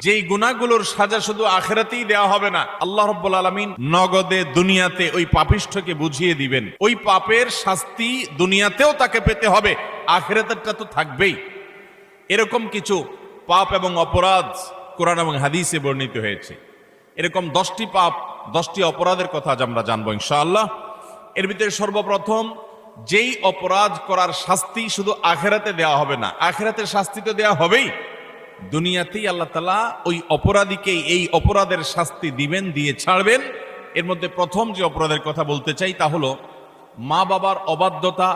যেই গুনাহগুলোর সাজা শুধু আখিরাতেই দেওয়া হবে না, আল্লাহ রাব্বুল আলামিন নগদে দুনিয়াতে ওই পাপিষ্ঠকে বুঝিয়ে দিবেন। ওই পাপের শাস্তি দুনিয়াতেও তাকে পেতে হবে, আখিরাতেরটা তো থাকবেই। এরকম কিছু পাপ এবং অপরাধ কোরআন এবং হাদিসে বর্ণিত হয়েছে। এরকম 10টি পাপ, 10টি অপরাধের কথা আজ আমরা জানবো ইনশাআল্লাহ। এর ভিতরে সর্বপ্রথম, যেই অপরাধ করার শাস্তি শুধু আখিরাতে দেওয়া হবে না, আখিরাতের শাস্তি তো দেওয়া হবেই, দুনিয়াতেই আল্লাহ তাআলা ওই অপরাধীকে এই অপরাধের শাস্তি দিবেন, দিয়ে ছাড়বেন। এর মধ্যে প্রথম যে অপরাধের কথা বলতে চাই তা হলো মা বাবার অবাধ্যতা,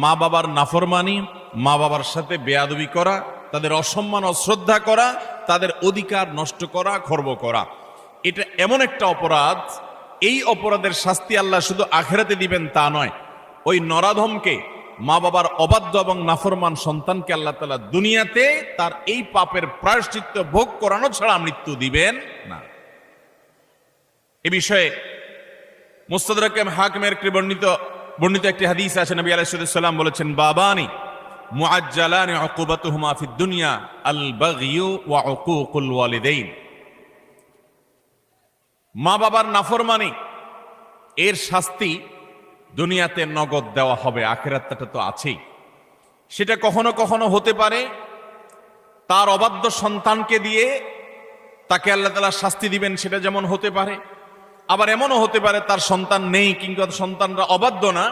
মা বাবার নাফরমানি, মা বাবার সাথে বেয়াদবি করা, তাদের অসম্মান অশ্রদ্ধা করা, তাদের অধিকার নষ্ট করা, খর্ব করা। এটা এমন একটা অপরাধ, এই অপরাধের শাস্তি আল্লাহ শুধু আখিরাতে দিবেন তা নয়, ওই নরাধমকে, মা বাবার অবাধ্য এবং নাফরমান সন্তানকে আল্লাহ তাআলা দুনিয়াতে তার এই পাপের প্রায়শ্চিত্ত ভোগ করানো ছাড়া মৃত্যু দিবেন না। এ বিষয়ে মুস্তাদরাক হাকিমের বর্ণিত একটি হাদিস আছে। নবী আলাইহিস সালাম বলেছেন, বাবানি মুআজ্জালানি উকুবাতুহুমা ফিদ দুনিয়া আল বাগয়ু ওয়া উকুকুল ওয়ালিদাইন। মা বাবার নাফরমানি এর শাস্তি দুনিয়াতে নগদ দেওয়া হবে, আখিরাতটা তো আছেই। সেটা কখনো কখনো হতে পারে তার অবাধ্য সন্তানকে দিয়ে তাকে আল্লাহ তাআলা শাস্তি দিবেন, সেটা যেমন হতে পারে। আবার এমনও হতে পারে তার সন্তান নেই কিংবা সন্তানরা অবাধ্য না,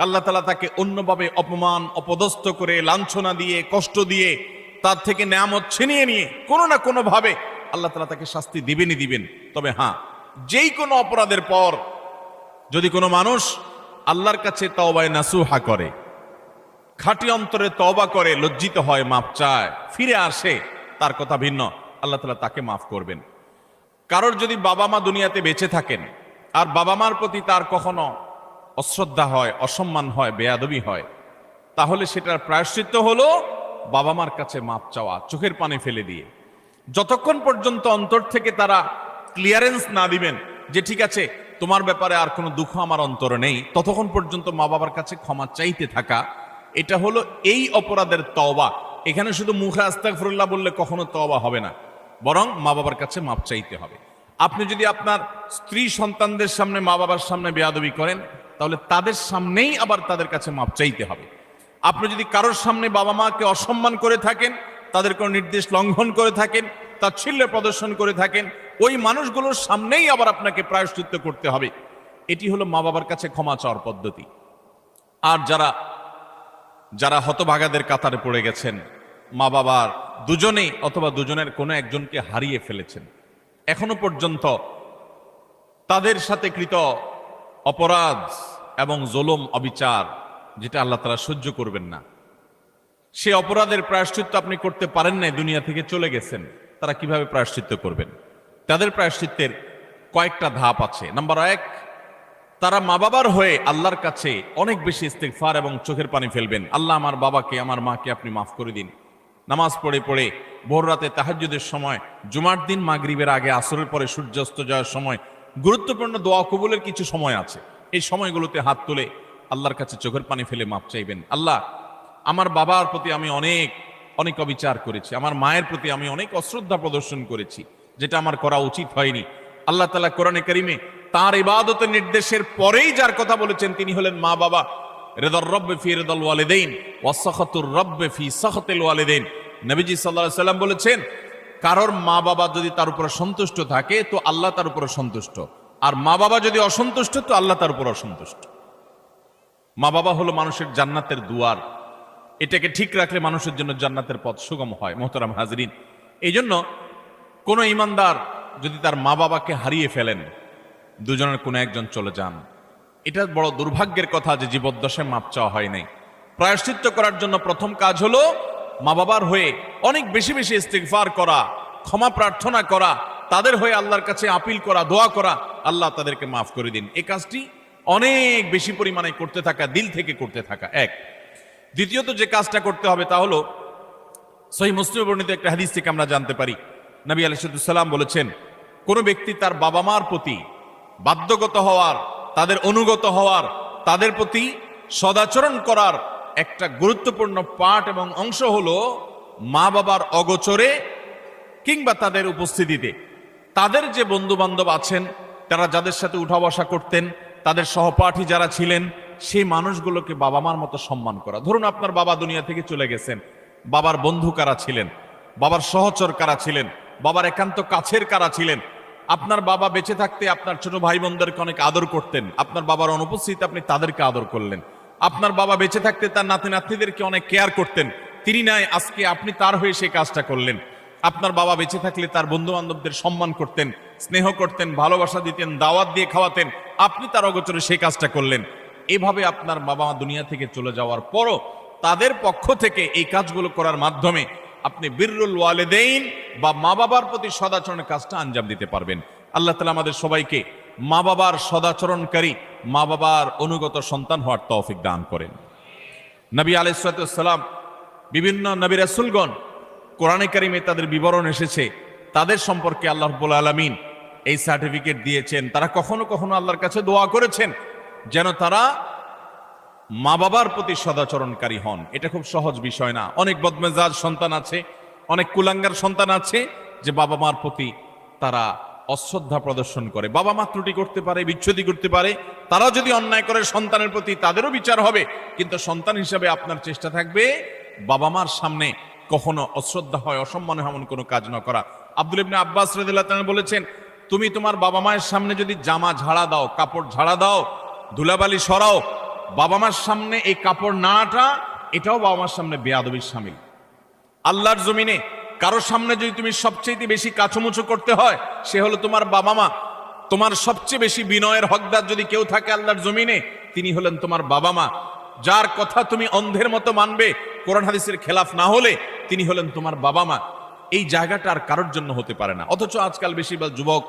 আল্লাহ তাআলা তাকে অন্যভাবে অপমান অপদস্থ করে, লাঞ্ছনা দিয়ে, কষ্ট দিয়ে, তার থেকে নেয়ামত ছিনিয়ে নিয়ে কোনো না কোনো ভাবে আল্লাহ তাআলা তাকে শাস্তি দিবেনই দিবেন। তবে হ্যাঁ, যেই কোনো অপরাধের পর যদি কোনো মানুষ আল্লাহর কাছে তওবায়ে নাসুহা করে, খাঁটি অন্তরে তওবা করে, লজ্জিত হয়, মাপ চায়, ফিরে আসে, তার কথা ভিন্ন, আল্লাহ তাআলা তাকে মাফ করবেন। কারোর যদি বাবা মা দুনিয়াতে বেঁচে থাকেন আর বাবা মার প্রতি তার কখনো অশ্রদ্ধা হয়, অসম্মান হয়, বেয়াদবি হয়, তাহলে সেটার প্রায়শ্চিত্ত হলো বাবা মার কাছে মাপ চাওয়া, চোখের পানি ফেলে দিয়ে। যতক্ষণ পর্যন্ত অন্তর থেকে তারা ক্লিয়ারেন্স না দিবেন যে ঠিক আছে তোমার ব্যাপারে আর কোনো দুঃখ আমার অন্তরে নেই, ততক্ষণ পর্যন্ত মা বাবার কাছে ক্ষমা চাইতে থাকা, এটা হলো এই অপরাধের তওবা। এখানে শুধু মুখে আস্তাগফিরুল্লাহ বললে কখনো তওবা হবে না, বরং মা বাবার কাছে মাপ চাইতে হবে। আপনি যদি আপনার স্ত্রী সন্তানদের সামনে, মা বাবার সামনে বেয়াদবি করেন, তাহলে তাদের সামনেই আবার তাদের কাছে মাপ চাইতে হবে। আপনি যদি কারোর সামনে বাবা মাকে অসম্মান করে থাকেন, তাদের কোনো নির্দেশ লঙ্ঘন করে থাকেন, তাচ্ছিল্য প্রদর্শন করে থাকেন, ওই মানুষগুলোর সামনেই আবার আপনাকে প্রায়শ্চিত্ত করতে হবে। এটি হলো মা বাবার কাছে ক্ষমা চাওয়ার পদ্ধতি। আর যারা হতভাগাদের কাতারে পড়ে গেছেন, মা বাবার দুজনেই অথবা দুজনের কোনো একজনকে হারিয়ে ফেলেছেন, এখনো পর্যন্ত তাদের সাথে কৃত অপরাধ এবং জুলুম, অবিচার, যেটা আল্লাহ তাআলা সহ্য করবেন না, সে অপরাধের প্রায়শ্চিত্ত আপনি করতে পারেন নাই, দুনিয়া থেকে চলে গেছেন, তারা কিভাবে প্রায়শ্চিত্ত করবেন? তাদের প্রায়শ্চিত্তের কয়েকটা ধাপ আছে। নাম্বার 1, তারা মা বাবার হয়ে আল্লাহর কাছে অনেক বেশি ইস্তিগফার এবং চোখের পানি ফেলবেন। আল্লাহ, আমার বাবাকে, আমার মাকে আপনি মাফ করে দিন। নামাজ পড়ে পড়ে ভোর রাতে তাহাজ্জুদের সময়, জুমার দিন মাগরিবের আগে, আসরের পরে সূর্যাস্ত যাওয়ার সময়, গুরুত্বপূর্ণ দোয়া কবুলের কিছু সময় আছে, এই সময়গুলোতে হাত তুলে আল্লাহর কাছে চোখের পানি ফেলে মাপ চাইবেন। আল্লাহ, আমার বাবার প্রতি আমি অনেক অনেক অবিচার করেছি, আমার মায়ের প্রতি আমি অনেক অশ্রদ্ধা প্রদর্শন করেছি, যেটা আমার করা উচিত হয়নি। আল্লাহ তাআলা কোরআনে কারিমে তার ইবাদতের নির্দেশের পরেই যার কথা বলেছেন তিনি হলেন মা বাবা। রিদার রাব্বি ফি রিদাল ওয়ালিদাইন ওয়া সাখাতুর রাব্বি ফি সাখাতিল ওয়ালিদাইন। নবীজি সাল্লাল্লাহু আলাইহি সাল্লাম বলেছেন, কারোর মা বাবা যদি তার উপর সন্তুষ্ট থাকে তো আল্লাহ তার উপর সন্তুষ্ট, আর মা বাবা যদি অসন্তুষ্ট তো আল্লাহ তার উপর অসন্তুষ্ট। মা বাবা হলো মানুষের জান্নাতের দুয়ার, এটাকে ঠিক রাখলে মানুষের জন্য জান্নাতের পথ সুগম হয়। মোহতারাম হাজরিন, এই জন্য কোনো ইমানদার যদি তার মা বাবাকে হারিয়ে ফেলেন, দুজনের কোনো একজন চলে যান, এটা বড় দুর্ভাগ্যের কথা যে জীবদ্দশায় মাপ চাওয়া হয় নাই। প্রায়শ্চিত্ত করার জন্য প্রথম কাজ হলো মা বাবার হয়ে অনেক বেশি বেশি ইস্তিগফার করা, ক্ষমা প্রার্থনা করা, তাদের হয়ে আল্লাহর কাছে আপিল করা, দোয়া করা, আল্লাহ তাদেরকে মাফ করে দিন। এই কাজটি অনেক বেশি পরিমাণে করতে থাকা, দিল থেকে করতে থাকা এক। দ্বিতীয়ত যে কাজটা করতে হবে তা হলো, সহিহ মুসলিম বর্ণিত একটা হাদিস থেকে আমরা জানতে পারি, নবী আলাইহিস সালাম বলেছেন, কোন ব্যক্তি তার বাবা মার প্রতি বাধ্যগত হওয়ার, তাদের অনুগত হওয়ার, তাদের প্রতি সদাচরণ করার একটা গুরুত্বপূর্ণ পার্ট এবং অংশ হলো মা বাবার অগোচরে কিংবা তাদের উপস্থিতিতে তাদের যে বন্ধু বান্ধব আছেন, তারা যাদের সাথে উঠা বসা করতেন, তাদের সহপাঠী যারা ছিলেন, সেই মানুষগুলোকে বাবা মার মতো সম্মান করা। ধরুন আপনার বাবা দুনিয়া থেকে চলে গেছেন, বাবার বন্ধু কারা ছিলেন, বাবার সহচর কারা ছিলেন, বাবার একান্ত কাছের কারা ছিলেন। আপনার বাবা বেঁচে থাকতে আপনার ছোট ভাই বোনদেরকে অনেক আদর করতেন, আপনার বাবার অনুপস্থিতিতে আপনি তাদেরকে আদর করলেন। আপনার বাবা বেঁচে থাকতে তার নাতি নাতনিদেরকে অনেক কেয়ার করতেন, তিনি নাই, আজকে আপনি তার হয়ে সেই কাজটা করলেন। আপনার বাবা বেঁচে থাকলে তার বন্ধু বান্ধবদের সম্মান করতেন, স্নেহ করতেন, ভালোবাসা দিতেন, দাওয়াত দিয়ে খাওয়াতেন, আপনি তার অগোচরে সেই কাজটা করলেন। এভাবে আপনার বাবা মা দুনিয়া থেকে চলে যাওয়ার পরও তাদের পক্ষ থেকে এই কাজগুলো করার মাধ্যমে আপনি বিররুল ওয়ালিদাইন বা মা বাবার প্রতি সদাচরণের কাজটা আঞ্জাম দিতে পারবেন। আল্লাহ তাআলা আমাদের সবাইকে মা বাবার সদাচরণকারী, মা বাবার অনুগত সন্তান হওয়ার তৌফিক দান করেন। নবী আলাইহিস সালাম, বিভিন্ন নবী রাসূলগণ, কোরআনে কারিমে তাদের বিবরণ এসেছে, তাদের সম্পর্কে আল্লাহ রাব্বুল আলামিন এই সার্টিফিকেট দিয়েছেন। তারা কখনো কখনো আল্লাহর কাছে দোয়া করেছেন যেন তারা মা বাবার প্রতি সদাচরণকারী হন। এটা খুব সহজ বিষয় না। অনেক বদমেজাজ সন্তান আছে, অনেক কুলাঙ্গার সন্তান আছে যে বাবা মার প্রতি তারা অশ্রদ্ধা প্রদর্শন করে। বাবা মা ত্রুটি করতে পারে, বিচ্ছুতি করতে পারে, তারা যদি অন্যায় করে সন্তানের প্রতি তাদেরও বিচার হবে, কিন্তু সন্তান হিসাবে আপনার চেষ্টা থাকবে বাবা মার সামনে কখনো অশ্রদ্ধা হয়, অসম্মান হয় এমন কোনো কাজ না করা। আব্দুল ইবনে আব্বাস রাদিয়াল্লাহু তাআলা বলেছেন, তুমি তোমার বাবা মায়ের সামনে যদি জামা ঝাড়া দাও, কাপড় ঝাড়া দাও, ধুলাবালি সরাও, বাবা মার সামনে এই কাপড় নাটা, এটাও বাবা মার সামনে বেয়াদবির শামিল। আল্লাহর জমিনে কারোর সামনে যদি তুমি সবচেয়ে বেশি কাচুমুচু করতে হয়, সে হলো তোমার বাবা মা। তোমার সবচেয়ে বেশি বিনয়ের হকদার যদি কেউ থাকে আল্লাহর জমিনে, তিনি হলেন তোমার বাবা মা। যার কথা তুমি অন্ধের মতো মানবে, কোরআন হাদিসের খেলাফ না হলে, তিনি হলেন তোমার বাবা মা। এই জায়গাটা আর কারোর জন্য হতে পারে না। অথচ আজকাল বেশিরভাগ যুবক,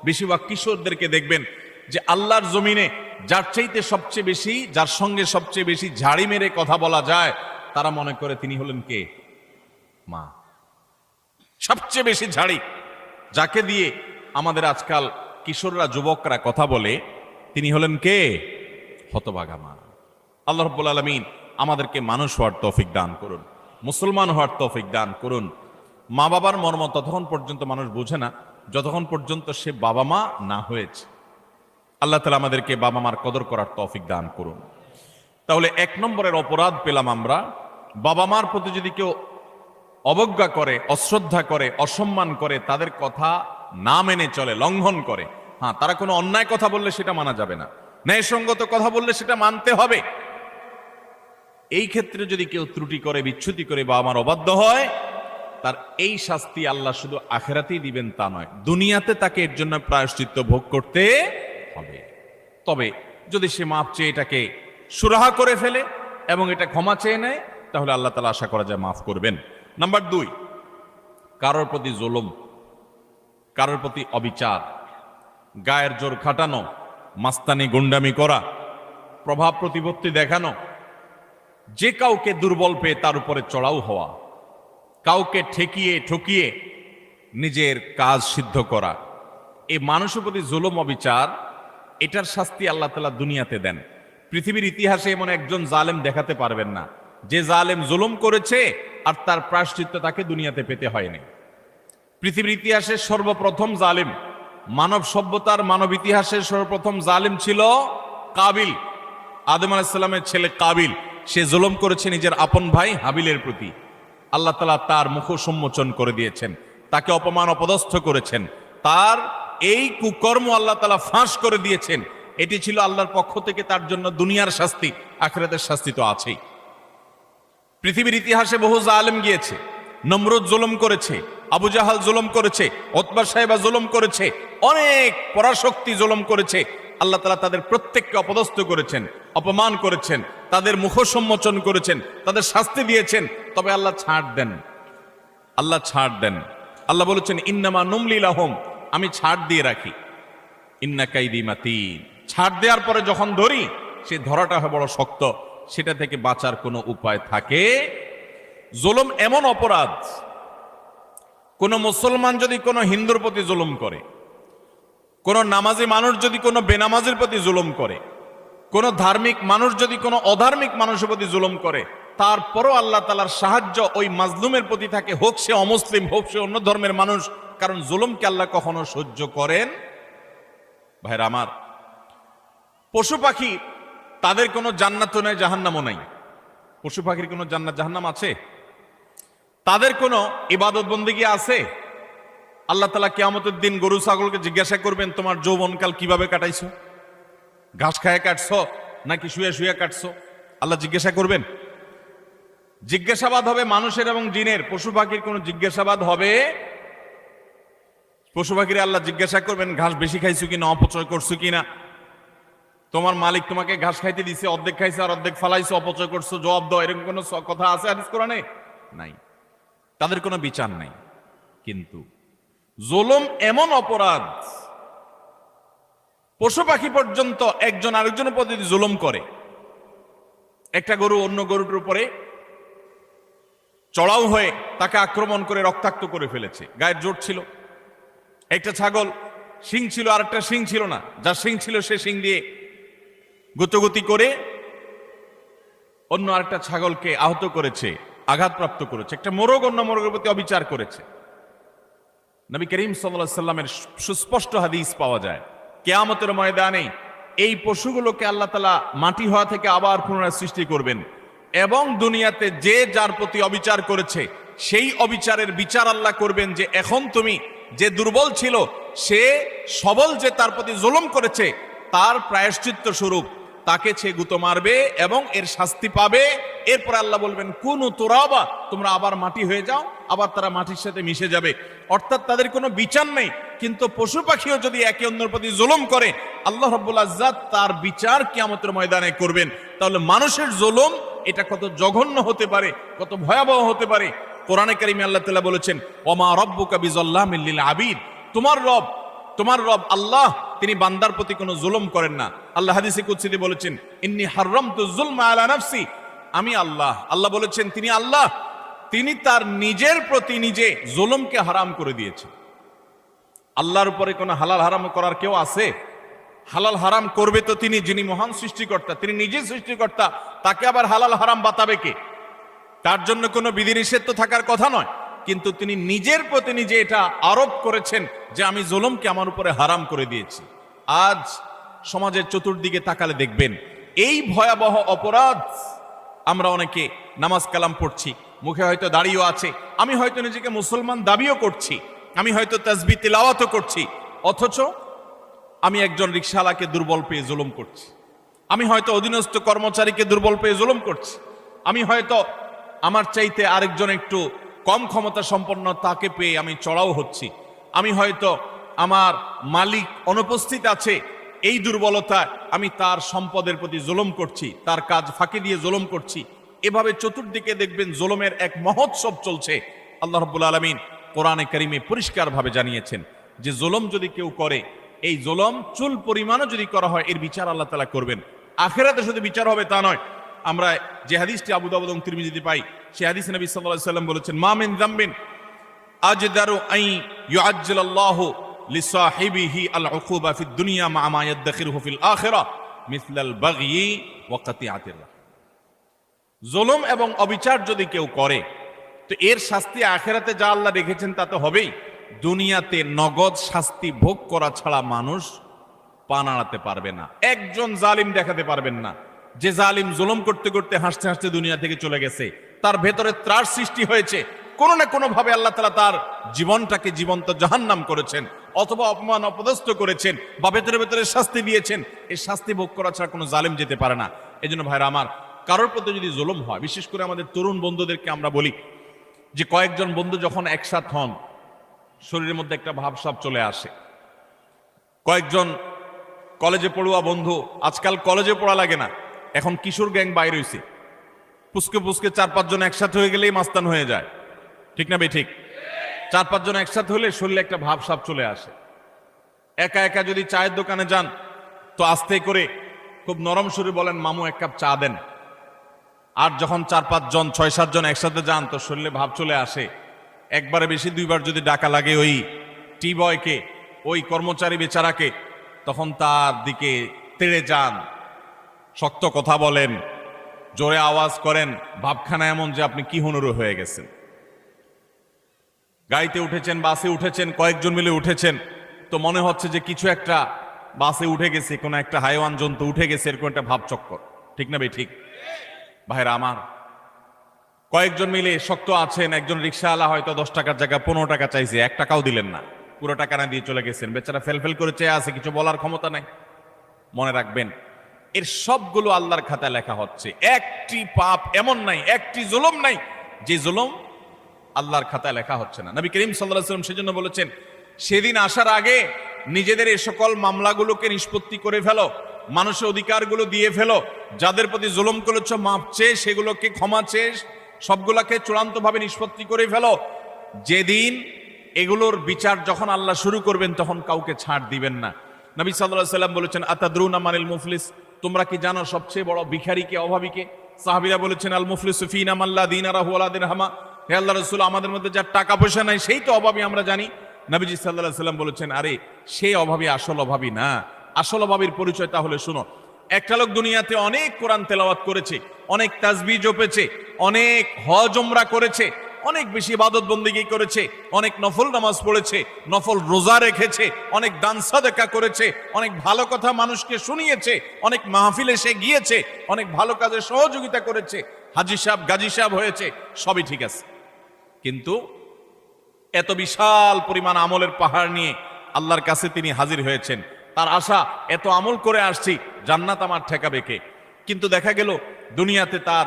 বেশিরভাগ কিশোরদেরকে দেখবেন যে আল্লাহর জমিনে যার চাইতে সবচেয়ে বেশি, যার সঙ্গে সবচেয়ে বেশি ঝাড়ি মেরে কথা বলা যায়, তারা মনে করে তিনি হলেন কে? মা। সবচেয়ে বেশি ঝাড়ি যাকে দিয়ে আমাদের আজকাল কিশোররা, যুবকরা কথা বলে, তিনি হলেন কে? হতভাগা মা। আল্লাহ রাব্বুল আলামিন আমাদেরকে মানুষ হওয়ার তৌফিক দান করুন, মুসলমান হওয়ার তৌফিক দান করুন। মা বাবার মর্ম ততক্ষণ পর্যন্ত মানুষ বোঝে না যতক্ষণ পর্যন্ত সে বাবা মা না হয়েছে। আল্লাহ তাআলা আমাদেরকে বাবা মার কদর করার তৌফিক দান করুন। তাহলে 1 নম্বরের অপরাধ পেলাম আমরা, বাবা মার প্রতি যদি কেউ অবজ্ঞা করে, অশ্রদ্ধা করে, অসম্মান করে, তাদের কথা না মেনে চলে, লঙ্ঘন করে। হ্যাঁ, তারা কোনো অন্যায় কথা বললে সেটা মানা যাবে না, ন্যায়সঙ্গত কথা বললে সেটা মানতে হবে। এই ক্ষেত্রে যদি কেউ ত্রুটি করে, বিচ্যুতি করে, বাবা মার অবাধ্য হয়, তার এই শাস্তি আল্লাহ শুধু আখিরাতেই দিবেন তা নয়, দুনিয়াতে তাকে এর জন্য প্রায়শ্চিত্ত ভোগ করতে হবে। তবে যদি সে মাপ চেয়ে এটাকে সুরাহা করে ফেলে এবং এটা ক্ষমা চেয়ে নেয়, তাহলে আল্লাহ তাআলা আশা করা যায় মাফ করবেন। নাম্বার 2, কারোর প্রতি জুলুম, কারোর প্রতি অবিচার, গায়ের জোর খাটানো, মাস্তানি গুন্ডামি করা, প্রভাব প্রতিপত্তি দেখানো, যে কাউকে দুর্বল পেয়ে তার উপরে চড়াও হওয়া, কাউকে ঠেকিয়ে ঠকিয়ে নিজের কাজ সিদ্ধ করা, এই মানুষের প্রতি জুলুম, অবিচার, এটার শাস্তি আল্লাহ তাআলা দুনিয়াতে দেন। পৃথিবীর ইতিহাসে এমন একজন জালেম দেখাতে পারবেন না যে জালেম জুলুম করেছে আর তার প্রায়শ্চিত্ত তাকে দুনিয়াতে পেতে হয়নি। পৃথিবীর ইতিহাসে সর্বপ্রথম জালেম, মানব সভ্যতার, মানব ইতিহাসের সর্বপ্রথম জালেম ছিল কাবিল, আদম আলাইহিস সালামের ছেলে কাবিল। সে জুলুম করেছে নিজের আপন ভাই হাবিলের প্রতি। আল্লাহ তাআলা তার মুখ সম্মোচন করে দিয়েছেন, তাকে অপমান অপদস্থ করেছেন, তার এই কুকর্ম আল্লাহ তাআলা ফাঁস করে দিয়েছেন। এটি ছিল আল্লাহর পক্ষ থেকে তার জন্য দুনিয়ার শাস্তি, আখিরাতের শাস্তি তো আছেই। পৃথিবীর ইতিহাসে বহু জালেম গিয়েছে, নমরুদ জুলুম করেছে, আবু জাহাল জুলুম করেছে, উতবা সাহেবা জুলুম করেছে, অনেক পরাশক্তি জুলুম করেছে। আল্লাহ তাআলা তাদের প্রত্যেককে অপদস্থ করেছেন, অপমান করেছেন, তাদের মুখ সম্মোচন করেছেন, তাদের শাস্তি দিয়েছেন। তবে আল্লাহ ছাড় দেন, আল্লাহ ছাড় দেন। আল্লাহ বলেছেন, ইন্নামা নুমলি লাহুম, আমি ছাড় দিয়ে রাখি, ইন্না কাইদি মাতিন। ছাড় দেওয়ার পরে যখন ধরি, সে ধরাটা হয় বড় শক্ত, সেটা থেকে বাঁচার কোনো উপায় থাকে? জুলুম এমন অপরাধ, কোন মুসলমান যদি কোনো হিন্দুর প্রতি জুলুম করে, কোন নামাজি মানুষ যদি কোনো বেনামাজির প্রতি জুলুম করে, কোন ধার্মিক মানুষ যদি কোনো অধার্মিক মানুষের প্রতি জুলুম করে, তারপরও আল্লাহ তাআলার সাহায্য ওই মাজলুমের প্রতি থাকে, হোক সে অমুসলিম, হোক সে অন্য ধর্মের মানুষ। কারণ জুলুমকে আল্লাহ কখনো সহ্য করেন। ভাইরা আমার, পশু পাখি তাদের কোনো জান্নাতও নাই, জাহান্নামও নাই। পশু পাখির কোনো জান্নাত জাহান্নাম আছে? তাদের কোনো ইবাদত বন্দেগী আছে? আল্লাহ তাআলা কিয়ামতের দিন গরু ছাগলকে জিজ্ঞাসা করবেন, তোমার যৌবনকাল কিভাবে কাটাইছো? ঘাস খায় কাটছো নাকি শুয়ে শুয়ে কাটছো? আল্লাহ জিজ্ঞাসা করবেন। জিজ্ঞাসাবাদ হবে মানুষের এবং জিনের। পশু পাখির কোনো জিজ্ঞাসাবাদ হবে? পশু পাখির আল্লাহ জিজ্ঞাসা করবেন, ঘাস বেশি খাইছো কিনা, অপচয় করছো কিনা? তোমার মালিক তোমাকে ঘাস খাইতে দিছে, অর্ধেক খাইছো আর অর্ধেক ফালাইছো, অপচয় করছো, জবাব দাও। এরকম কোনো কথা আছে হাদিস কোরআনে? নাই। তাদের কোনো বিচার নাই। কিন্তু জুলুম এমন অপরাধ, পশু পাখি পর্যন্ত একজন আরেকজনের প্রতি জুলুম করে। একটা গরু অন্য গরুটার উপরে চড়াও হয়ে তাকে আক্রমণ করে রক্তাক্ত করে ফেলেছে, গায়ের জোর ছিল। একটা ছাগল শিং ছিল আর একটা শিং ছিল না, যার শিং ছিল সে শিং দিয়ে গুতগুতি করে অন্য আরেকটা ছাগলকে আহত করেছে, আঘাতপ্রাপ্ত করেছে। একটা মোরগ অন্য মোরগের প্রতি অবিচার করেছে। নবী করিম সাল্লাল্লাহু আলাইহি সাল্লামের সুস্পষ্ট হাদিস পাওয়া যায়, কিয়ামতের ময়দানে এই পশুগুলোকে আল্লাহ তাআলা মাটি হওয়া থেকে আবার পুনরায় সৃষ্টি করবেন এবং দুনিয়াতে যে যার প্রতি অবিচার করেছে সেই অবিচারের বিচার আল্লাহ করবেন। যে এখন তুমি যে দুর্বল ছিল সে সবল যে তার প্রতি জুলুম করেছে, তার প্রায়শ্চিত্ত স্বরূপ তাকে সে গুঁতো মারবে এবং এর শাস্তি পাবে। এরপর আল্লাহ বলবেন, কুনু তুরাবা, তোমরা আবার মাটি হয়ে যাও, আবার তারা মাটির সাথে মিশে যাবে। অর্থাৎ তাদের কোনো বিচার নেই। কিন্তু পশু পাখিও যদি একে অন্যের প্রতি জুলুম করে, আল্লাহ রাব্বুল ইজ্জত তার বিচার কিয়ামতের ময়দানে করবেন। তাহলে মানুষের জুলুম এটা কত জঘন্য হতে পারে, কত ভয়াবহ হতে পারে। কোরআনে কারিমে আল্লাহ তাআলা বলেছেন, ওমা রব্বুকা বিযাল্লামিল লিল আবিদ, তোমার রব আল্লাহ তিনি বান্দার প্রতি কোনো জুলুম করেন না। আল্লাহ হাদিসে কুদসিতে বলেছেন, ইন্নী হারামতু যুলমা আলা নাফসি, আমি আল্লাহ বলেছেন তিনি আল্লাহ, তিনি তার নিজের প্রতি নিজে জুলুমকে হারাম করে দিয়েছেন। আল্লাহর উপরে কোনো হালাল হারাম করার কেউ আছে? হালাল হারাম করবে তো তিনি, যিনি মহান সৃষ্টিকর্তা, তিনি নিজে সৃষ্টিকর্তা। তাকে আবার হালাল হারাম বাতাবে কে? তার জন্য কোনো বিধিনিষেধ তো থাকার কথা নয়। কিন্তু তিনি নিজের প্রতি নিজে এটা আরোপ করেছেন যে আমি জুলুমকে আমার উপরে হারাম করে দিয়েছি। আজ সমাজের চতুর্দিকে তাকালে দেখবেন এই ভয়াবহ অপরাধ। আমরা অনেকে নামাজ কালাম পড়ছি, মুখে হয়তো দাড়িও আছে, আমি হয়তো নিজেকে মুসলমান দাবিও করছি, আমি হয়তো তাসবিহ তিলাওয়াতও করছি, অথচ আমি একজন রিকশাওয়ালাকে দুর্বল পেয়ে জুলুম করছি, আমি হয়তো অধীনস্থ কর্মচারীকে দুর্বল পেয়ে জুলুম করছি, আমি হয়তো আমার চাইতে আরেকজন একটু কম ক্ষমতা সম্পন্ন তাকে পেয়ে আমি চড়াও হচ্ছি, আমি হয়তো আমার মালিক অনুপস্থিত আছে এই দুর্বলতা আমি তার সম্পদের প্রতি জুলুম করছি, তার কাজ ফাঁকি দিয়ে জুলুম করছি। এভাবে চতুর্দিকে দেখবেন জুলুমের এক মহোৎসব চলছে। আল্লাহ রাব্বুল আলামিন কোরআনে কারিমে পরিষ্কারভাবে জানিয়েছেন যে জুলুম যদি কেউ করে, এই জুলুম চুল পরিমাণও যদি করা হয় এর বিচার আল্লাহ তাআলা করবেন। আখিরাতে শুধু বিচার হবে তা নয়। আমরা যে হাদিসটি আবু দাউদ এবং তিরমিজিতে পাই, সেই হাদিসে নবী সাল্লাল্লাহু আলাইহি ওয়াসাল্লাম বলেছেন, মা মিন যামবিন আজদারু আন ইউআজ্জিলাল্লাহু লিসাহিবিহি আল উকুবা ফিদ দুনিয়া মা মা ইয়াদখিরুহু ফিল আখিরাহ মিসলাল বাগয়ি ওয়া কাতিআতির রাহম। জুলুম এবং অবিচার যদি কেউ করে তো এর শাস্তি আখিরাতে যা আল্লাহ রেখেছেন তা তো হবেই, দুনিয়াতে নগদ শাস্তি ভোগ করা ছাড়া মানুষ পা নাড়াতে পারবে না। একজন জালিম দেখাতে পারবেন না যে জালিম জুলুম করতে করতে হাসতে হাসতে দুনিয়া থেকে চলে গেছে, তার ভেতরে ত্রাস সৃষ্টি হয়েছে, কোনো না কোনো ভাবে আল্লাহ তাআলা তার জীবনটাকে জীবন্ত জাহান্নাম করেছেন, অথবা অপমান অপদস্থ করেছেন, বা ভেতরে ভেতরে শাস্তি দিয়েছেন। এই শাস্তি ভোগ করা ছাড়া কোনো জালিম যেতে পারে না। এই জন্য ভাইরা আমার, কারোর প্রতি যদি জুলুম হয়, বিশেষ করে আমাদের তরুণ বন্ধুদেরকে আমরা বলি যে কয়েকজন বন্ধু যখন একসাথ হন শরীরের মধ্যে একটা ভাবসাব চলে আসে। কয়েকজন কলেজে পড়ুয়া বন্ধু, আজকাল কলেজে পড়া লাগে না, এখন কিশোর গ্যাং বাইর হইছে, পুচকে পুচকে 4-5 জন একসাথে হয়ে গেলেই মাস্তান হয়ে যায়, ঠিক না ভাই? ঠিক। 4-5 জন একসাথে হলে শরীরে একটা ভাবসাব চলে আসে। একা একা যদি চায়ের দোকানে যান তো আস্তে করে খুব নরম সুরে বলেন, মামু এক কাপ চা দেন। আর যখন 4-5 জন 6-7 জন একসাথে যান তো শরীরে ভাব চলে আসে। একবারে বেশি 2বার যদি ডাকা লাগে ওই টি বয়কে, ওই কর্মচারী বেচারাকে, তখন তার দিকে তেড়ে যান, শক্ত কথা বলেন, জোরে আওয়াজ করেন, ভাবখানা এমন যে আপনি কি হুনুরু হয়ে গেছেন। গাড়িতে উঠেছেন, বাসে উঠেছেন, কয়েকজন মিলে উঠেছেন, তো মনে হচ্ছে যে কিছু একটা বাসে উঠে গেছে, কোনো একটা হাইওয়ান জন্তু উঠে গেছে, এরকম একটা ভাবচক্কর, ঠিক না ভাই? ঠিক ভাইরা আমার, কয়েকজন মিলে শক্ত আছেন, একজন রিক্সাওয়ালা হয়তো 10 টাকার জায়গায় 15 টাকা চাইছে, 1 টাকাও দিলেন না, পুরো টাকা না দিয়ে চলে গেছেন, বেচারা ফেল করে চেয়ে আছে, কিছু বলার ক্ষমতা নাই। মনে রাখবেন, এর সবগুলো আল্লাহর খাতায় লেখা হচ্ছে। একটি পাপ এমন নাই, একটি জুলুম নাই যে জুলুম আল্লাহর খাতায় লেখা হচ্ছে না। নবী করিম সাল্লাল্লাহু আলাইহি ওয়াসাল্লাম সেজন্য বলেছেন, সেদিন আসার আগে নিজেদের এই সকল মামলাগুলোকে নিষ্পত্তি করে ফেলো, মানুষের অধিকারগুলো দিয়ে ফেলো, যাদের প্রতি জুলুম করেছো মাপ চেয়ে সেগুলোকে ক্ষমা চেয়ে সবগুলাকে চূড়ান্তভাবে নিষ্পত্তি করে ফেলো। যেদিন এগুলোর বিচার যখন আল্লাহ শুরু করবেন তখন কাউকে ছাড় দিবেন না। নবী সাল্লাল্লাহু আলাইহি ওয়াসাল্লাম বলেছেন, আতাদরুনা মানিল মুফলিস, তোমরা কি জানো সবচেয়ে বড় ভিখারিকে, অভাবীকে? সাহাবীরা বলেছেন, আল মুফলিসু ফিনা মান লা দিনারাহু ওয়া লা দিরহামা। হে আল্লাহর রাসূল, আমাদের মধ্যে যার টাকা পয়সা নাই সেই তো অভাবী, আমরা জানি। নবীজি সাল্লাল্লাহু আলাইহি ওয়াসাল্লাম বলেছেন, আরে সেই অভাবী আসল অভাবী না, আসল অভাবীর পরিচয় তাহলে শুনো। একটা লোক দুনিয়াতে অনেক কোরআন তেলাওয়াত করেছে, অনেক তাসবিহ জপেছে, অনেক হজ উমরা করেছে, অনেক বেশি ইবাদত বন্দেগী করেছে, অনেক নফল নামাজ পড়েছে, নফল রোজা রেখেছে, অনেক দান সাদাকা করেছে, অনেক ভালো কথা মানুষকে শুনিয়েছে, অনেক মাহফিলে সে গিয়েছে, অনেক ভালো কাজে সহযোগিতা করেছে, হাজী সাহেব গাজী সাহেব হয়েছে, সবই ঠিক আছে। কিন্তু এত বিশাল পরিমাণ আমলের পাহাড় নিয়ে আল্লাহর কাছে তিনি হাজির হয়েছেন, তার আশা এত আমল করে আসছি, জান্নাত আমার ঠেকাবে কে? কিন্তু দেখা গেল দুনিয়াতে তার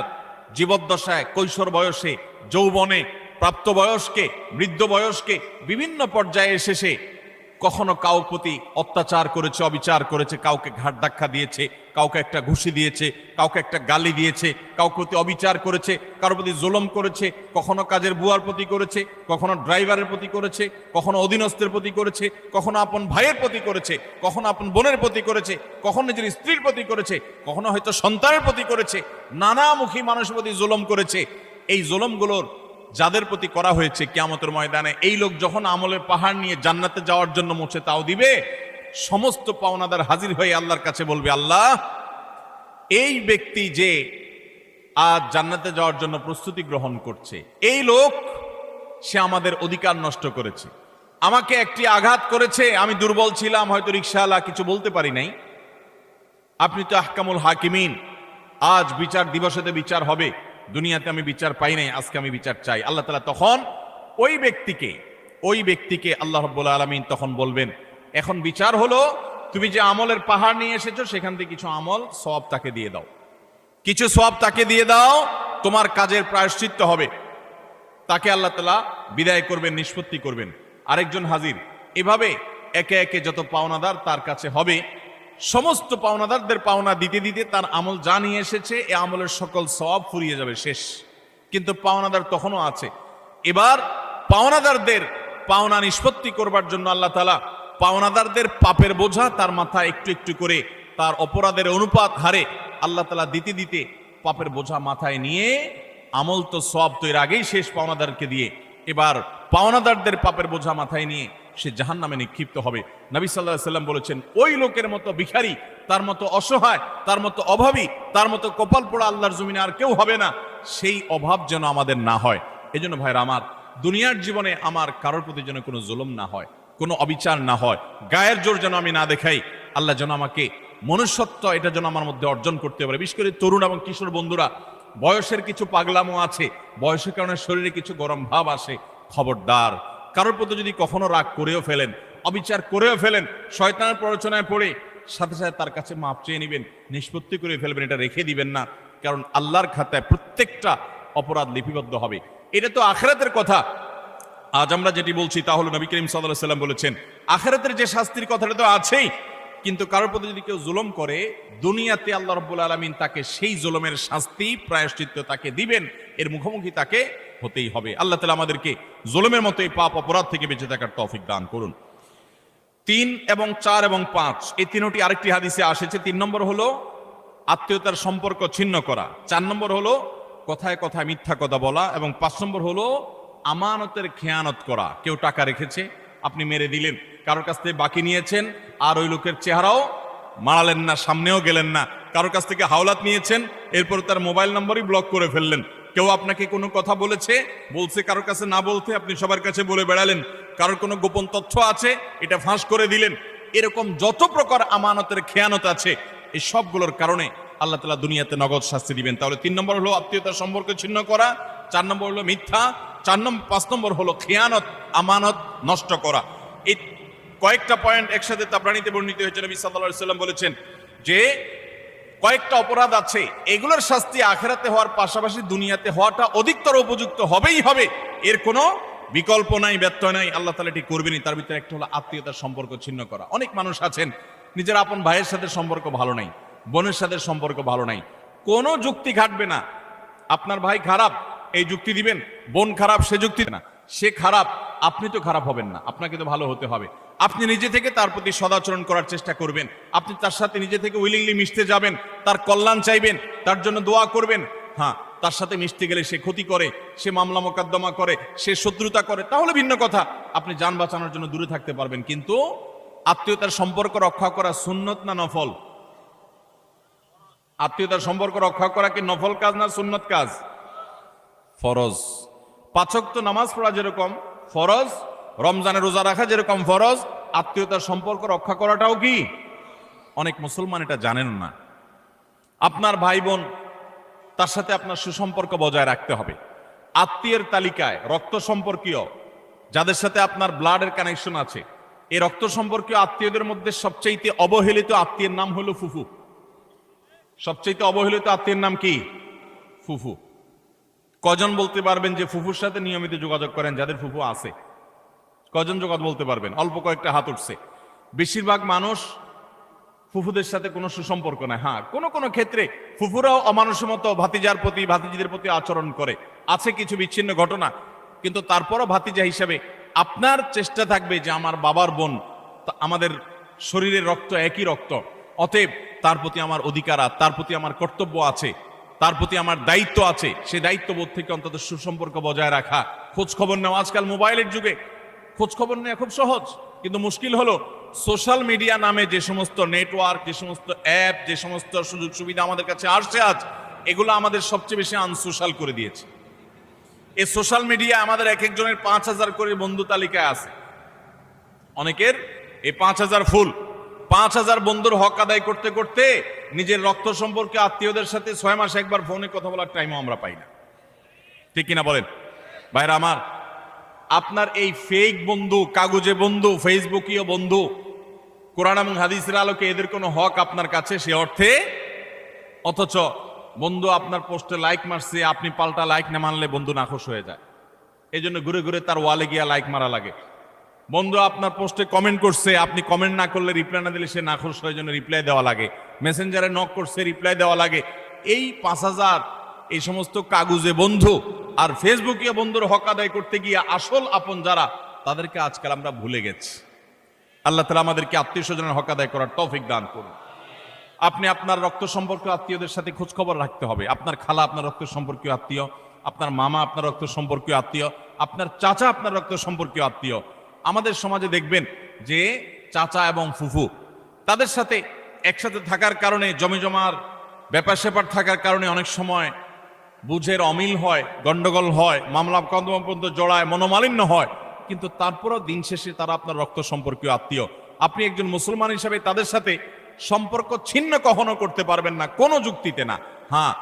জীবদ্দশায়, কৈশোর বয়সে, যৌবনে, প্রাপ্তবয়স্কে, বৃদ্ধ বয়স্কে, বিভিন্ন পর্যায়ে এসে সে কখনো কাউ প্রতি অত্যাচার করেছে, অবিচার করেছে, কাউকে ঘাট ধাক্কা দিয়েছে, কাউকে একটা ঘুষি দিয়েছে, কাউকে একটা গালি দিয়েছে, কাউকে প্রতি অবিচার করেছে, কারোর প্রতি জুলুম করেছে, কখনো কাজের বুয়ার প্রতি করেছে, কখনো ড্রাইভারের প্রতি করেছে, কখনো অধীনস্থের প্রতি করেছে, কখনো আপন ভাইয়ের প্রতি করেছে, কখনো আপন বোনের প্রতি করেছে, কখনো নিজের স্ত্রীর প্রতি করেছে, কখনো হয়তো সন্তানের প্রতি করেছে, নানামুখী মানুষের প্রতি জুলুম করেছে। এই জুলুমগুলোর যাদের প্রতি করা হয়েছে, কিয়ামতের ময়দানে এই লোক যখন আমলের পাহাড় নিয়ে জান্নাতে যাওয়ার জন্য মুছে তাও দিবে, সমস্ত পাওনাদার হাজির হয়ে আল্লাহর কাছে বলবে, আল্লাহ, এই ব্যক্তি যে আজ জান্নাতে যাওয়ার জন্য প্রস্তুতি গ্রহণ করছে, এই লোক সে আমাদের অধিকার নষ্ট করেছে, আমাকে একটি আঘাত করেছে, আমি দুর্বল ছিলাম, হয়তো রিকশাওয়ালা, কিছু বলতে পারি নাই, আপনি তো আহকামুল হাকিমিন, আজ বিচার দিবসেতে বিচার হবে, দুনিয়াতে আমি বিচার পাই নাই, আজকে আমি বিচার চাই। আল্লাহ তাআলা তখন ওই ব্যক্তিকে আল্লাহ রাব্বুল আলামিন তখন বলবেন, এখন বিচার হলো, তুমি যে আমলের পাহাড় নিয়ে এসেছো সেখান থেকে কিছু আমল সওয়াব তাকে দিয়ে দাও, কিছু সওয়াব তাকে দিয়ে দাও, তোমার কাজের প্রায়শ্চিত্ত হবে। তাকে আল্লাহ তাআলা বিদায় করবেন, নিষ্পত্তি করবেন। আরেকজন হাজির, এভাবে একে একে যত পাওনাদার তার কাছে হবে, সমস্ত পাওনাদারদের পাওনা দিতে দিতে তার আমল যা নিয়ে এসেছে এ আমলের সকল সওয়াব ফুরিয়ে যাবে, শেষ। কিন্তু পাওনাদার তখনও আছে। এবার পাওনাদারদের পাওনা নিষ্পত্তি করবার জন্য আল্লাহ তাআলা পাওনাদারদের পাপের বোঝা তার মাথায় একটু একটু করে, তার অপরাধের অনুপাত হারে আল্লাহ তাআলা দিতে দিতে পাপের বোঝা মাথায় নিয়ে, আমল তো সওয়াব তো এর আগেই শেষ পাওনাদারকে দিয়ে, এবার পাওনাদারদের পাপের বোঝা মাথায় নিয়ে সে জাহান্নামে নিক্ষিপ্ত হবে। নবী সাল্লাল্লাহু আলাইহি ওয়াসাল্লাম বলেছেন, ওই লোকের মতো ভিখারি, তার মতো অসহায়, তার মতো অভাবী, তার মতো কপাল পোড়া আল্লাহর জমিনে আর কেউ হবে না। সেই অভাব যেন আমাদের না হয়। এজন্য ভাইরা আমার, দুনিয়ার জীবনে আমার কারোর প্রতি যেন কোনো জুলুম না হয়, কোনো অবিচার না হয়, গায়ের জোর যেন আমি না দেখাই। আল্লাহ যেন আমাকে মনুষ্যত্ব, এটা যেন আমার মধ্যে অর্জন করতে পারে। বিশেষ করে তরুণ এবং কিশোর বন্ধুরা, বয়সের কিছু পাগলামো আছে, বয়সের কারণে শরীরে কিছু গরম ভাব আসে, খবরদার, কারোর প্রতি যদি কখনো রাগ করেও ফেলেন, অবিচার করেও ফেলেন, শয়তানের প্ররোচনায় পড়ে সাথে সাথে তার কাছে মাপ চেয়ে নেবেন, নিষ্পত্তি করে ফেলবেন, এটা রেখে দিবেন না। কারণ আল্লাহর খাতায় প্রত্যেকটা অপরাধ লিপিবদ্ধ হবে। এটা তো আখিরাতের কথা। আজ আমরা যেটি বলছি তা হলো, নবী করিম সাল্লাল্লাহু আলাইহি ওয়াসাল্লাম বলেছেন, আখিরাতের যে শাস্তির কথাটা তো আছেই, কিন্তু কারোর প্রতি যদি কেউ জুলুম করে, দুনিয়াতে আল্লাহ রাব্বুল আলামিন তাকে সেই জুলুমের শাস্তি, প্রায়শ্চিত্ত তাকে দিবেন, এর মুখোমুখি তাকে হতেই হবে। আল্লাহ তাআলা আমাদেরকে জুলুমের মতো এই পাপ অপরাধ থেকে বেঁচে থাকার তৌফিক দান করুন। 3 এবং 4 এবং 5 এই তিনটি আরেকটি হাদিসে এসেছে। 3 নম্বর হলো আত্মীয়তার সম্পর্ক ছিন্ন করা, 4 নম্বর হলো কথায় কথায় মিথ্যা কথা বলা, এবং 5 নম্বর হলো আমানতের খেয়ানত করা। কেউ টাকা রেখেছে, আপনি মেরে দিলেন, কারোর কাছ থেকে বাকি নিয়েছেন, আর ওই লোকের চেহারাও মারালেন না, সামনেও গেলেন না, কারোর কাছ থেকে হাওলাত নিয়েছেন, এরপর তার মোবাইল নম্বরই ব্লক করে ফেললেন। কেউ আপনাকে কোনো কথা বলছে কারোর কাছে না বলতে, আপনি সবার কাছে বলে বেড়ালেন। কারোর কোনো গোপন তথ্য আছে, এটা ফাঁস করে দিলেন। এরকম যত প্রকার আমানতের খেয়ানত আছে, এই সবগুলোর কারণে আল্লাহ তাআলা দুনিয়াতে নগদ শাস্তি দিবেন। তাহলে 3 নম্বর হলো আত্মীয়তার সম্পর্ক ছিন্ন করা, 4 নম্বর হলো মিথ্যা, 5 নম্বর হলো খেয়ানত, আমানত নষ্ট করা। এই কয়েকটা পয়েন্ট একসাথে তাবরানীতে বর্ণিত হয়েছে। নবী সাল্লাল্লাহু আলাইহি ওয়াসাল্লাম বলেছেন যে কয়েকটা অপরাধ আছে, এগুলোর শাস্তি আখিরাতে হওয়ার পাশাপাশি দুনিয়াতে হওয়াটা অধিকতর উপযুক্ত হবেই হবে, এর কোনো বিকল্প নাই, ব্যত্যয় নাই। আল্লাহ তাআলা এটি করবেনই। তার ভিতরে একটা হলো আত্মীয়তার সম্পর্ক ছিন্ন করা। অনেক মানুষ আছেন নিজের আপন ভাইয়ের সাথে সম্পর্ক ভালো নাই, বোনের সাথে সম্পর্ক ভালো নাই, কোনো যুক্তি খাটবে না। আপনার ভাই খারাপ এই যুক্তি দিবেন, বোন খারাপ সে যুক্তি না, সে খারাপ আপনি তো খারাপ হবেন না, আপনাকে তো ভালো হতে হবে। আপনি নিজে থেকে তার প্রতি সদাচরণ করার চেষ্টা করবেন, আপনি তার সাথে নিজে থেকে উইলিংলি মিশতে যাবেন, তার কল্যাণ চাইবেন, তার জন্য দোয়া করবেন। হ্যাঁ, তার সাথে মিশতে গেলে সে ক্ষতি করে, সে মামলা মোকদ্দমা করে, সে শত্রুতা করে, তাহলে ভিন্ন কথা, আপনি যান বাঁচানোর জন্য দূরে থাকতে পারবেন। কিন্তু আত্মীয়তার সম্পর্ক রক্ষা করা সুন্নত না নফল? আত্মীয়তার সম্পর্ক রক্ষা করা কি নফল কাজ না সুন্নত কাজ? ফরজ। 5 ওয়াক্ত নামাজ পড়া যেরকম ফরজ, রমজানে রোজা রাখা যেরকম ফরজ, আত্মীয়তার সম্পর্ক রক্ষা করাটাও কি? অনেক মুসলমান এটা জানেন না। আপনার ভাই বোন, তার সাথে আপনার সুসম্পর্ক বজায় রাখতে হবে। আত্মীয়ের তালিকায় রক্ত সম্পর্কীয় যাদের সাথে আপনার ব্লাডের কানেকশন আছে, এই রক্ত সম্পর্কীয় আত্মীয়দের মধ্যে সবচেয়ে অবহেলিত আত্মীয়ের নাম হলো ফুফু। সবচেয়ে অবহেলিত আত্মীয়ের নাম কি? ফুফু। কজন বলতে পারবেন যে ফুফুর সাথে নিয়মিত যোগাযোগ করেন? যাদের ফুফু আছে কজন যোগাযোগ বলতে পারবেন? অল্প কয়েকটা হাত উঠছে। বেশিরভাগ মানুষ ফুফুদের সাথে কোনো সুসম্পর্ক নাই। হ্যাঁ, কোনো কোনো ক্ষেত্রে ফুফুরাও অমানুষের মতো ভাতিজার প্রতি, ভাতিজিদের প্রতি আচরণ করে, আছে কিছু বিচ্ছিন্ন ঘটনা, কিন্তু তারপরও ভাতিজা হিসাবে আপনার চেষ্টা থাকবে যে আমার বাবার বোন, আমাদের শরীরের রক্ত একই রক্ত, অতএব তার প্রতি আমার অধিকার, তার প্রতি আমার কর্তব্য আছে, তার প্রতি আমার দায়িত্ব আছে। সেই দায়িত্ববোধ থেকে অন্তত সুসম্পর্ক বজায় রাখা, খোঁজ খবর নেওয়া। আজকাল মোবাইলের যুগে খোঁজ খবর নেওয়া খুব সহজ, কিন্তু মুশকিল হলো সোশ্যাল মিডিয়া নামে যে সমস্ত নেটওয়ার্ক, যে সমস্ত অ্যাপ, যে সমস্ত সুযোগ সুবিধা আমাদের কাছে আসছে আজ, এগুলো আমাদের সবচেয়ে বেশি আনসোশ্যাল করে দিয়েছে। এই সোশ্যাল মিডিয়া আমাদের এক একজনের 5000 করে বন্ধু তালিকায় আছে। অনেকের এই 5000 ফুল। 5000 বন্ধুর হক আদায় করতে করতে নিজের রক্ত সম্পর্কে আত্মীয়দের সাথে 6 মাসে একবার ফোনে কথা বলার টাইমও আমরা পাই না। ঠিক কিনা বলেন ভাইরা আমার? আপনার এই ফেক বন্ধু, কাগজে বন্ধু, ফেসবুকীয় বন্ধু, কোরআন এবং হাদিসের আলোকে এদের কোনো হক আপনার কাছে সে অর্থে? অথচ বন্ধু আপনার পোস্টে লাইক মারছে, আপনি পাল্টা লাইক না মানলে বন্ধু নাখোশ হয়ে যায়। এই জন্য ঘুরে ঘুরে তার ওয়ালে গিয়া লাইক মারা লাগে। বন্ধু আপনার পোস্টে কমেন্ট করছে, আপনি কমেন্ট না করলে, রিপ্লাই না দিলে সে নাখোশ হয়ে, জন্য রিপ্লাই দেওয়া লাগে। মেসেঞ্জারে নক করছে, রিপ্লাই দেওয়া লাগে। এই 5000 এই সমস্ত কাগজে বন্ধু আর ফেসবুকীয় বন্ধুর হক আদায় করতে গিয়ে আসল আপন যারা, তাদেরকে আজকাল আমরা ভুলে গেছি। আল্লাহ তাআলা আমাদেরকে আত্মীয় স্বজনের হক আদায় করার তৌফিক দান করুন। আপনি আপনার রক্ত সম্পর্ক আত্মীয়দের সাথে খোঁজ খবর রাখতে হবে। আপনার খালা আপনার রক্ত সম্পর্কীয় আত্মীয়, আপনার মামা আপনার রক্ত সম্পর্কীয় আত্মীয়, আপনার চাচা আপনার রক্ত সম্পর্কীয় আত্মীয়। আমাদের সমাজে দেখবেন যে চাচা এবং ফুফু, তাদের সাথে একসাথে থাকার কারণে, জমিজমার ব্যাপার স্যাপার থাকার কারণে অনেক সময় বুঝের অমিল হয়, গন্ডগোল হয়, মামলা কদম পর্যন্ত জড়ায়, মনোমালিন্য হয়। কিন্তু তারপরও দিন শেষে তারা আপনার রক্ত সম্পর্কীয় আত্মীয়। আপনি একজন মুসলমান হিসাবে তাদের সাথে সম্পর্ক ছিন্ন কখনো করতে পারবেন না, কোনো যুক্তিতে না। হ্যাঁ,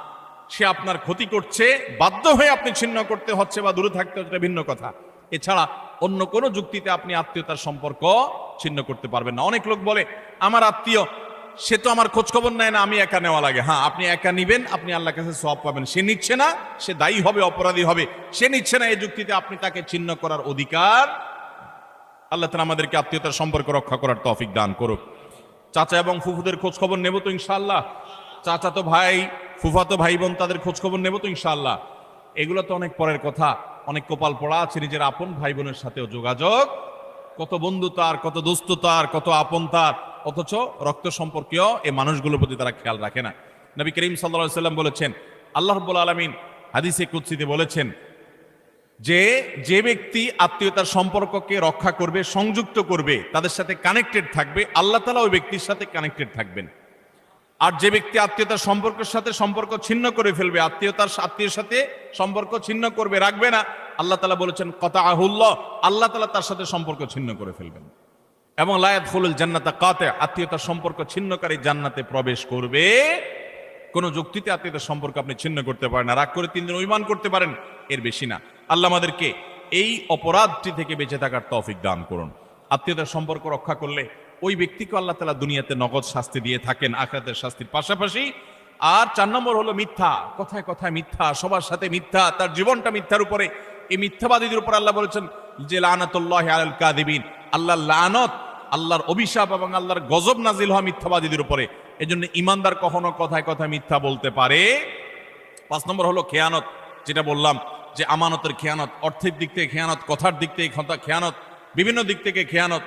সে আপনার ক্ষতি করছে, বাধ্য হয়ে আপনি ছিন্ন করতে হচ্ছে বা দূরে থাকতে হচ্ছে, ভিন্ন কথা। এছাড়া অন্য কোনো যুক্তিতে আপনি আত্মীয়তার সম্পর্ক ছিন্ন করতে পারবেন না। অনেক লোক বলে আমার আত্মীয়, সে তো আমার খোঁজ খবর নেয় না, আমি একা নেওয়া লাগে। হ্যাঁ, আপনি একা নিবেন, আপনি আল্লাহর কাছে সওয়াব পাবেন। সে নিচ্ছে না, সে দায়ী হবে, অপরাধী হবে। সে নিচ্ছে না, এই যুক্তিতে আপনি তাকে ছিন্ন করার অধিকার। আল্লাহ তাআলা আমাদেরকে আত্মীয়তার সম্পর্ক রক্ষা করার তৌফিক দান করুক। চাচা এবং ফুফুদের খোঁজ খবর নেব তো ইনশাআল্লাহ। চাচা তো ভাই, ফুফাতো ভাই বোন, তাদের খোঁজ খবর নেব তো ইনশাআল্লাহ। এগুলো তো অনেক পরের কথা। অনেক কপাল পড়া আছে নিজের আপন ভাই বোনের সাথেও যোগাযোগ, কত বন্ধু তার, কত দোস্ত তার, কত আপন তার, অথচ রক্ত সম্পর্কীয় এই মানুষগুলোর প্রতি তারা খেয়াল রাখে না। নবী করিম সাল্লাল্লাহু আলাইহি ওয়াসাল্লাম বলেছেন, আল্লাহ রাব্বুল আলামিন হাদিসে কুদসিতে বলেছেন যে ব্যক্তি আত্মীয়তার সম্পর্ককে রক্ষা করবে, সংযুক্ত করবে, তাদের সাথে কানেক্টেড থাকবে, আল্লাহ তাআলা ওই ব্যক্তির সাথে কানেক্টেড থাকবেন। আর যে ব্যক্তি আত্মীয়তার সম্পর্কের সাথে সম্পর্ক ছিন্ন করে ফেলবে, আত্মীয়ের সাথে সম্পর্ক ছিন্ন করবে, রাখবে না, আল্লাহ তাআলা বলেছেন কাতাআহুল্লাহ, আল্লাহ তাআলা তার সাথে সম্পর্ক ছিন্ন করে ফেলবেন। এবং লা ইয়াদখুলুল জান্নাতা কাতি', আত্মীয়তার সম্পর্ক ছিন্নকারী জান্নাতে প্রবেশ করবে। কোন যুক্তিতে আত্মীয়তার সম্পর্ক আপনি ছিন্ন করতে পারেন না। রাগ করে 3 দিন অভিমান করতে পারেন, এর বেশি না। আল্লাহ আমাদেরকে এই অপরাধটি থেকে বেঁচে থাকার তৌফিক দান করুন। আত্মীয়তার সম্পর্ক রক্ষা করলে ওই ব্যক্তিকে আল্লাহ তাআলা দুনিয়াতে নগদ শাস্তি দিয়ে থাকেন আখিরাতের শাস্তির পাশাপাশি। আর 4 নম্বর হলো মিথ্যা, কথায় কথায় মিথ্যা, সবার সাথে মিথ্যা, তার জীবনটা মিথ্যার উপরে। এই মিথ্যাবাদীদের উপর আল্লাহ বলেছেন যে লানাতুল্লাহি আলাল কাযিবিন, আল্লাহর লানত, আল্লাহর অভিশাপ এবং আল্লাহর গজব নাজিল হয় মিথ্যাবাদীদের উপরে। এজন্য ইমানদার কখনো কথায় কথায় মিথ্যা বলতে পারে। 5 নম্বর হলো খেয়ানত, যেটা বললাম যে আমানতের খেয়ানত, অর্থের দিক থেকে খেয়ানত, কথার দিক থেকে খেয়ানত, বিভিন্ন দিক থেকে খেয়ানত।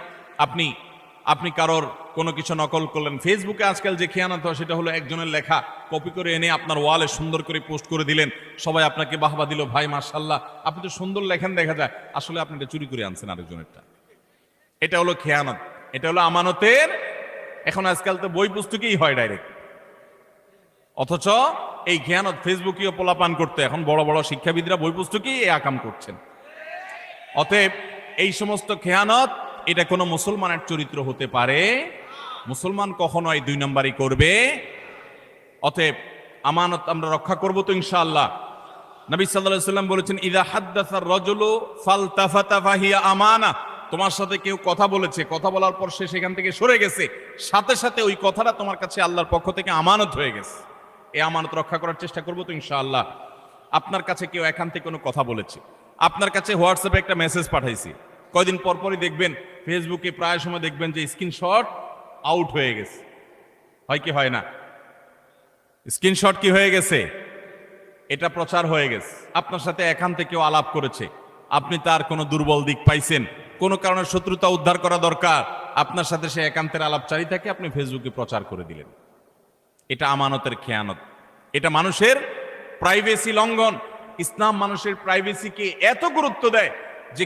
আপনি কারোর কোনো কিছু নকল করলেন, ফেসবুকে আজকাল যে খেয়ানত হয় সেটা হলো একজনের লেখা কপি করে এনে আপনার ওয়ালে সুন্দর করে পোস্ট করে দিলেন, সবাই আপনাকে বাহবা দিল, ভাই মাশাআল্লাহ আপনি তো সুন্দর লেখেন, দেখা যায় আসলে আপনি এটা চুরি করে আনছেন আরেকজনেরটা। এটা হলো খেয়ানত, এটা হলো আমানতের। এখন আজকাল তো বই পুস্তকেই হয় ডাইরেক্ট, অথচ এই খেয়ানত ফেসবুকেও পোলাপান করতে এখন বড় বড় শিক্ষাবিদরা বই পুস্তকেই এই আকাম করছেন। অতএব এই সমস্ত খেয়ানত, এটা কোনো মুসলমানের চরিত্র হতে পারে? মুসলমান কখনো এই 2 নম্বরই করবে। অতএব আমানত আমরা রক্ষা করব তো ইনশাআল্লাহ। নবী সাল্লাল্লাহু আলাইহি ওয়াসাল্লাম বলেছেন ইযা হাদ্দাসা আর-রাজুলু ফালতাফাতা ফাহিয়া আমানা, তোমার সাথে কেউ কথা বলেছে, কথা বলার পর সে সেখান থেকে সরে গেছে, সাথে সাথে ওই কথাটা তোমার কাছে আল্লাহর পক্ষ থেকে আমানত হয়ে গেছে। এই আমানত রক্ষা করার চেষ্টা করব তো ইনশাআল্লাহ। আপনার কাছে কেউ এখান থেকে কোনো কথা বলেছে, আপনার কাছে হোয়াটসঅ্যাপে একটা মেসেজ পাঠাইছি, কয়দিন পর পরই দেখবেন ফেসবুকে প্রায় সময় দেখবেন যে স্ক্রিনশট আউট হয়ে গেছে, হয় কি হয় না? স্ক্রিনশট কি হয়ে গেছে? এটা প্রচার হয়ে গেছে। আপনার সাথে এখান থেকেও আলাপ করেছে, আপনি তার কোনো দুর্বল দিক পাইছেন, কোনো কারণে শত্রুতা উদ্ধার করা দরকার, আপনার সাথে সে একান্তের আলাপচারী থাকে, আপনি ফেসবুকে প্রচার করে দিলেন। এটা আমানতের খেয়ানত, এটা মানুষের প্রাইভেসি লঙ্ঘন। ইসলাম মানুষের প্রাইভেসিকে এত গুরুত্ব দেয় যে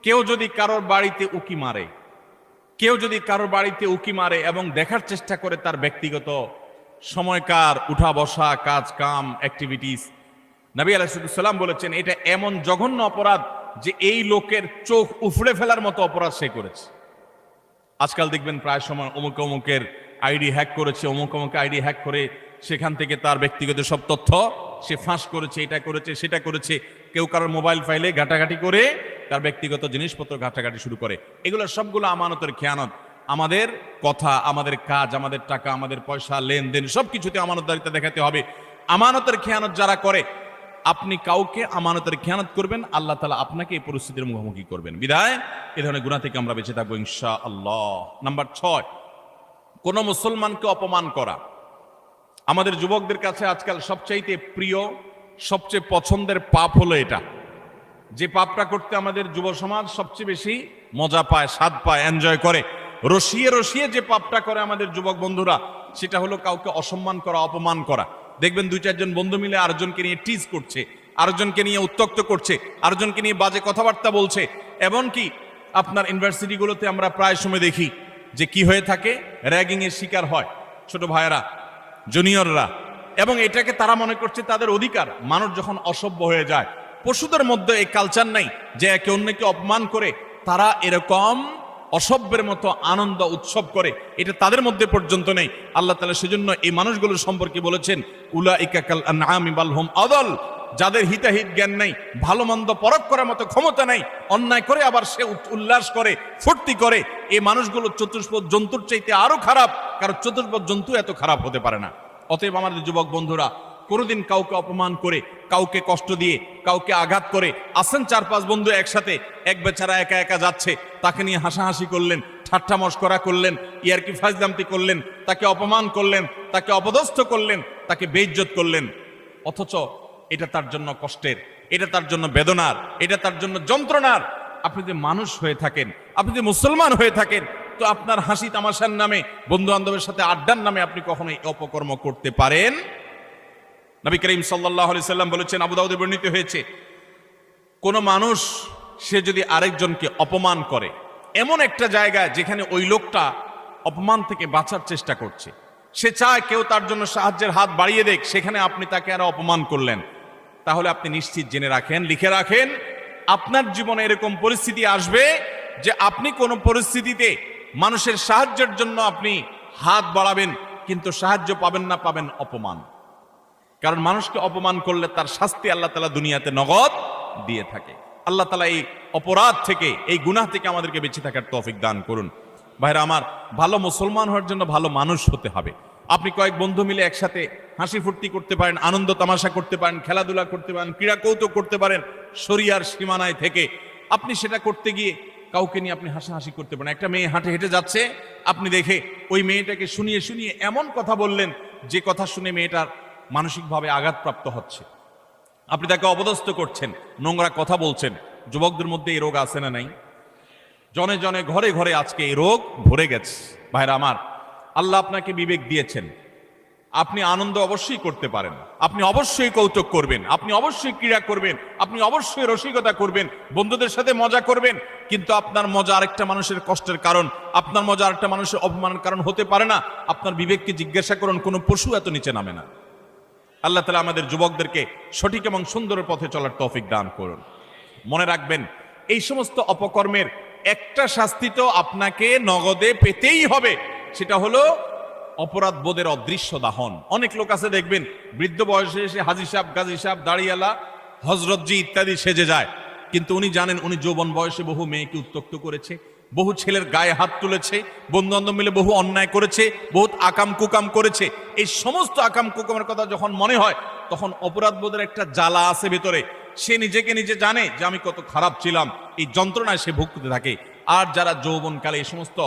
কেউ যদি কারোর বাড়িতে উকি মারে, এবং দেখার চেষ্টা করে তার ব্যক্তিগত সময়কার উঠা বসা, কাজ কাম, অ্যাক্টিভিটিস, নবী আলাইহিস সালাম বলেছেন এটা এমন জঘন্য অপরাধ যে এই লোকের চোখ উফড়ে ফেলার মতো অপরাধ সে করেছে। আজকাল দেখবেন প্রায় সময় অমুকের আইডি হ্যাক করেছে, অমুক আইডি হ্যাক করে সেখান থেকে তার ব্যক্তিগত সব তথ্য সে ফাঁস করেছে, এটা করেছে সেটা করেছে। কেউ কারোর মোবাইল ফাইলে ঘাটাঘাটি করে তার ব্যক্তিগত জিনিসপত্র ঘাটাঘাটি শুরু করে। এগুলো সবগুলো আমানতের খেয়ানত। আমাদের কথা, আমাদের কাজ, আমাদের টাকা, আমাদের পয়সা, লেনদেন সবকিছুতে আমানতদারিতা দেখাতে হবে। আমানতের খেয়ানত যারা করে, আপনি কাউকে আমানতের খেয়ানত করবেন, আল্লাহ তাআলা আপনাকে এই পরিস্থিতির মুখোমুখি করবেন। বিধায় এই ধরনের গুনাহ থেকে আমরা বেঁচে থাকবো ইনশাআল্লাহ। নাম্বার 6, কোন মুসলমানকে অপমান করা। আমাদের যুবকদের কাছে আজকাল সবচাইতে প্রিয়, সবচেয়ে পছন্দের পাপ হলো এটা, যে পাপটা করতে আমাদের যুব সমাজ সবচেয়ে বেশি মজা পায়, স্বাদ পায়, এনজয় করে। রসিয়ে যে পাপটা করে আমাদের যুবক বন্ধুরা, সেটা হলো কাউকে অসম্মান করা, অপমান করা। দেখবেন 2-4 জন বন্ধু মিলে আরেকজনকে নিয়ে টিজ করছে, আরেকজনকে নিয়ে উত্ত্যক্ত করছে, আরেকজনকে নিয়ে বাজে কথাবার্তা বলছে। এমনকি আপনার ইউনিভার্সিটিগুলোতে আমরা প্রায় সময় দেখি যে কি হয়ে থাকে, র্যাগিং এর শিকার হয় ছোট ভাইয়েরা, জুনিয়ররা, এবং এটাকে তারা মনে করছে তাদের অধিকার। মানুষ যখন অসভ্য হয়ে যায়, পশুদের মধ্যে এই কালচার নাই যে একে অন্যকে অপমান করে তারা এরকম অসভ্যের মতো আনন্দ উৎসব করে, এটা তাদের মধ্যে পর্যন্ত নেই। আল্লাহ তাআলা সেজন্য এই মানুষগুলোর সম্পর্কে বলেছেন উলাইকা কাল আনআমি বাল হুম আদাল, যাদের হিতাহিত জ্ঞান নেই, ভালো মন্দ পরখ করার মতো ক্ষমতা নেই, অন্যায় করে আবার সে উল্লাস করে, ফুর্তি করে, এই মানুষগুলো চতুষ্পদ জন্তুর চাইতে আরো খারাপ, কারণ চতুষ্পদ জন্তু এত খারাপ হতে পারে না। অতএব আমাদের যুবক বন্ধুরা, কোনোদিন কাউকে অপমান করে, কাউকে কষ্ট দিয়ে, কাউকে আঘাত করে, আসেন 4-5 বন্ধু একসাথে, এক বেচারা একা একা যাচ্ছে, তাকে নিয়ে হাসাহাসি করলেন, ঠাট্টা মশকরা করলেন, ইয়ারকি ফাজলামতি করলেন, তাকে অপমান করলেন, তাকে অপদস্থ করলেন, তাকে বেইজ্জত করলেন, অথচ এটা তার জন্য কষ্টের, এটা তার জন্য বেদনার, এটা তার জন্য যন্ত্রণার। আপনি যে মানুষ হয়ে থাকেন, আপনি যে মুসলমান হয়ে থাকেন, তো আপনার হাসি তামাশার নামে, বন্ধু বান্ধবের সাথে আড্ডার নামে আপনি কখনোই অপকর্ম করতে পারেন? নবী করিম সাল্লাল্লাহু আলাইহি সাল্লাম বলেছেন, আবু দাউদে বর্ণিত হয়েছে, কোন মানুষ সে যদি আরেকজনকে অপমান করে এমন একটা জায়গায় যেখানে ওই লোকটা অপমান থেকে বাঁচার চেষ্টা করছে, সে চায় কেউ তার জন্য সাহায্যের হাত বাড়িয়ে দেখ, সেখানে আপনি তাকে আরো অপমান করলেন। তাহলে আপনি নিশ্চিত জেনে রাখেন, লিখে রাখেন, আপনার জীবনে এরকম পরিস্থিতি আসবে যে আপনি কোনো পরিস্থিতিতে মানুষের সাহায্যের জন্য আপনি হাত বাড়াবেন, কিন্তু সাহায্য পাবেন না, পাবেন অপমান। কারণ মানুষকে অপমান করলে তার শাস্তি আল্লাহ তাআলা দুনিয়াতে নগদ দিয়ে থাকে। আল্লাহ তাআলা এই অপরাধ থেকে, এই গুনাহ থেকে আমাদেরকে বেঁচে থাকার তৌফিক দান করুন। ভাইরা আমার, ভালো মুসলমান হওয়ার জন্য ভালো মানুষ হতে হবে। আপনি কয়েক বন্ধু মিলে একসাথে হাসি ফুর্তি করতে পারেন, আনন্দ তামাশা করতে পারেন, খেলাধুলা করতে পারেন, ক্রীড়া কৌতুক করতে পারেন, শরিয়ার সীমানায় থেকে। আপনি সেটা করতে গিয়ে কাউকে নিয়ে আপনি হাসাহাসি করতে পারেন। একটা মেয়ে হাঁটে হেঁটে যাচ্ছে, আপনি দেখে ওই মেয়েটাকে শুনিয়ে শুনিয়ে এমন কথা বললেন যে কথা শুনে মেয়েটার মানসিকভাবে আঘাতপ্রাপ্ত হচ্ছে। আপনি তাকে অপদস্থ করছেন, নোংরা কথা বলছেন। যুবকদের মধ্যে এই রোগ আছে না নাই? জনে জনে ঘরে ঘরে আজকে এই রোগ ভরে গেছে। ভাইরা আমার, আল্লাহ আপনাকে বিবেক দিয়েছেন, আপনি আনন্দ অবশ্যই করতে পারেন, আপনি অবশ্যই কৌতুক করবেন, আপনি অবশ্যই ক্রীড়া করবেন, আপনি অবশ্যই রসিকতা করবেন, বন্ধুদের সাথে মজা করবেন। কিন্তু আপনার মজা আরেকটা মানুষের কষ্টের কারণ, আপনার মজা আরেকটা মানুষের অপমানের কারণ হতে পারে না। আপনার বিবেককে জিজ্ঞাসা করুন, কোনো পশু এত নিচে নামে না। আল্লাহ তাআলা আমাদের যুবকদেরকে সঠিক এবং সুন্দর পথে চলার তৌফিক দান করুন। মনে রাখবেন, এই সমস্ত অপকর্মের একটা শাস্তি তো আপনাকে নগদে পেতেই হবে, সেটা হলো অপরাধ বোধের অদৃশ্য দাহন। অনেক লোক আছে দেখবেন, বৃদ্ধ বয়সে এসে হাজী সাহেব, গাজী সাহেব, দাড়িওয়ালা, হজরতজি ইত্যাদি সেজে যায়, কিন্তু উনি জানেন উনি যৌবন বয়সে বহু মেয়েকে উত্ত্যক্ত করেছে, বহু ছেলের গায়ে হাত তুলেছে, বন্ধু বান্ধব মিলে বহু অন্যায় করেছে, বহুত আকাম কুকাম করেছে। এই সমস্ত আকাম কুকামের কথা যখন মনে হয়, তখন অপরাধ বোধের একটা জ্বালা আছে ভেতরে। সে নিজেকে নিজে জানে যে আমি কত খারাপ ছিলাম, এই যন্ত্রণায় সে ভুগতে থাকে। আর যারা যৌবনকালে এই সমস্ত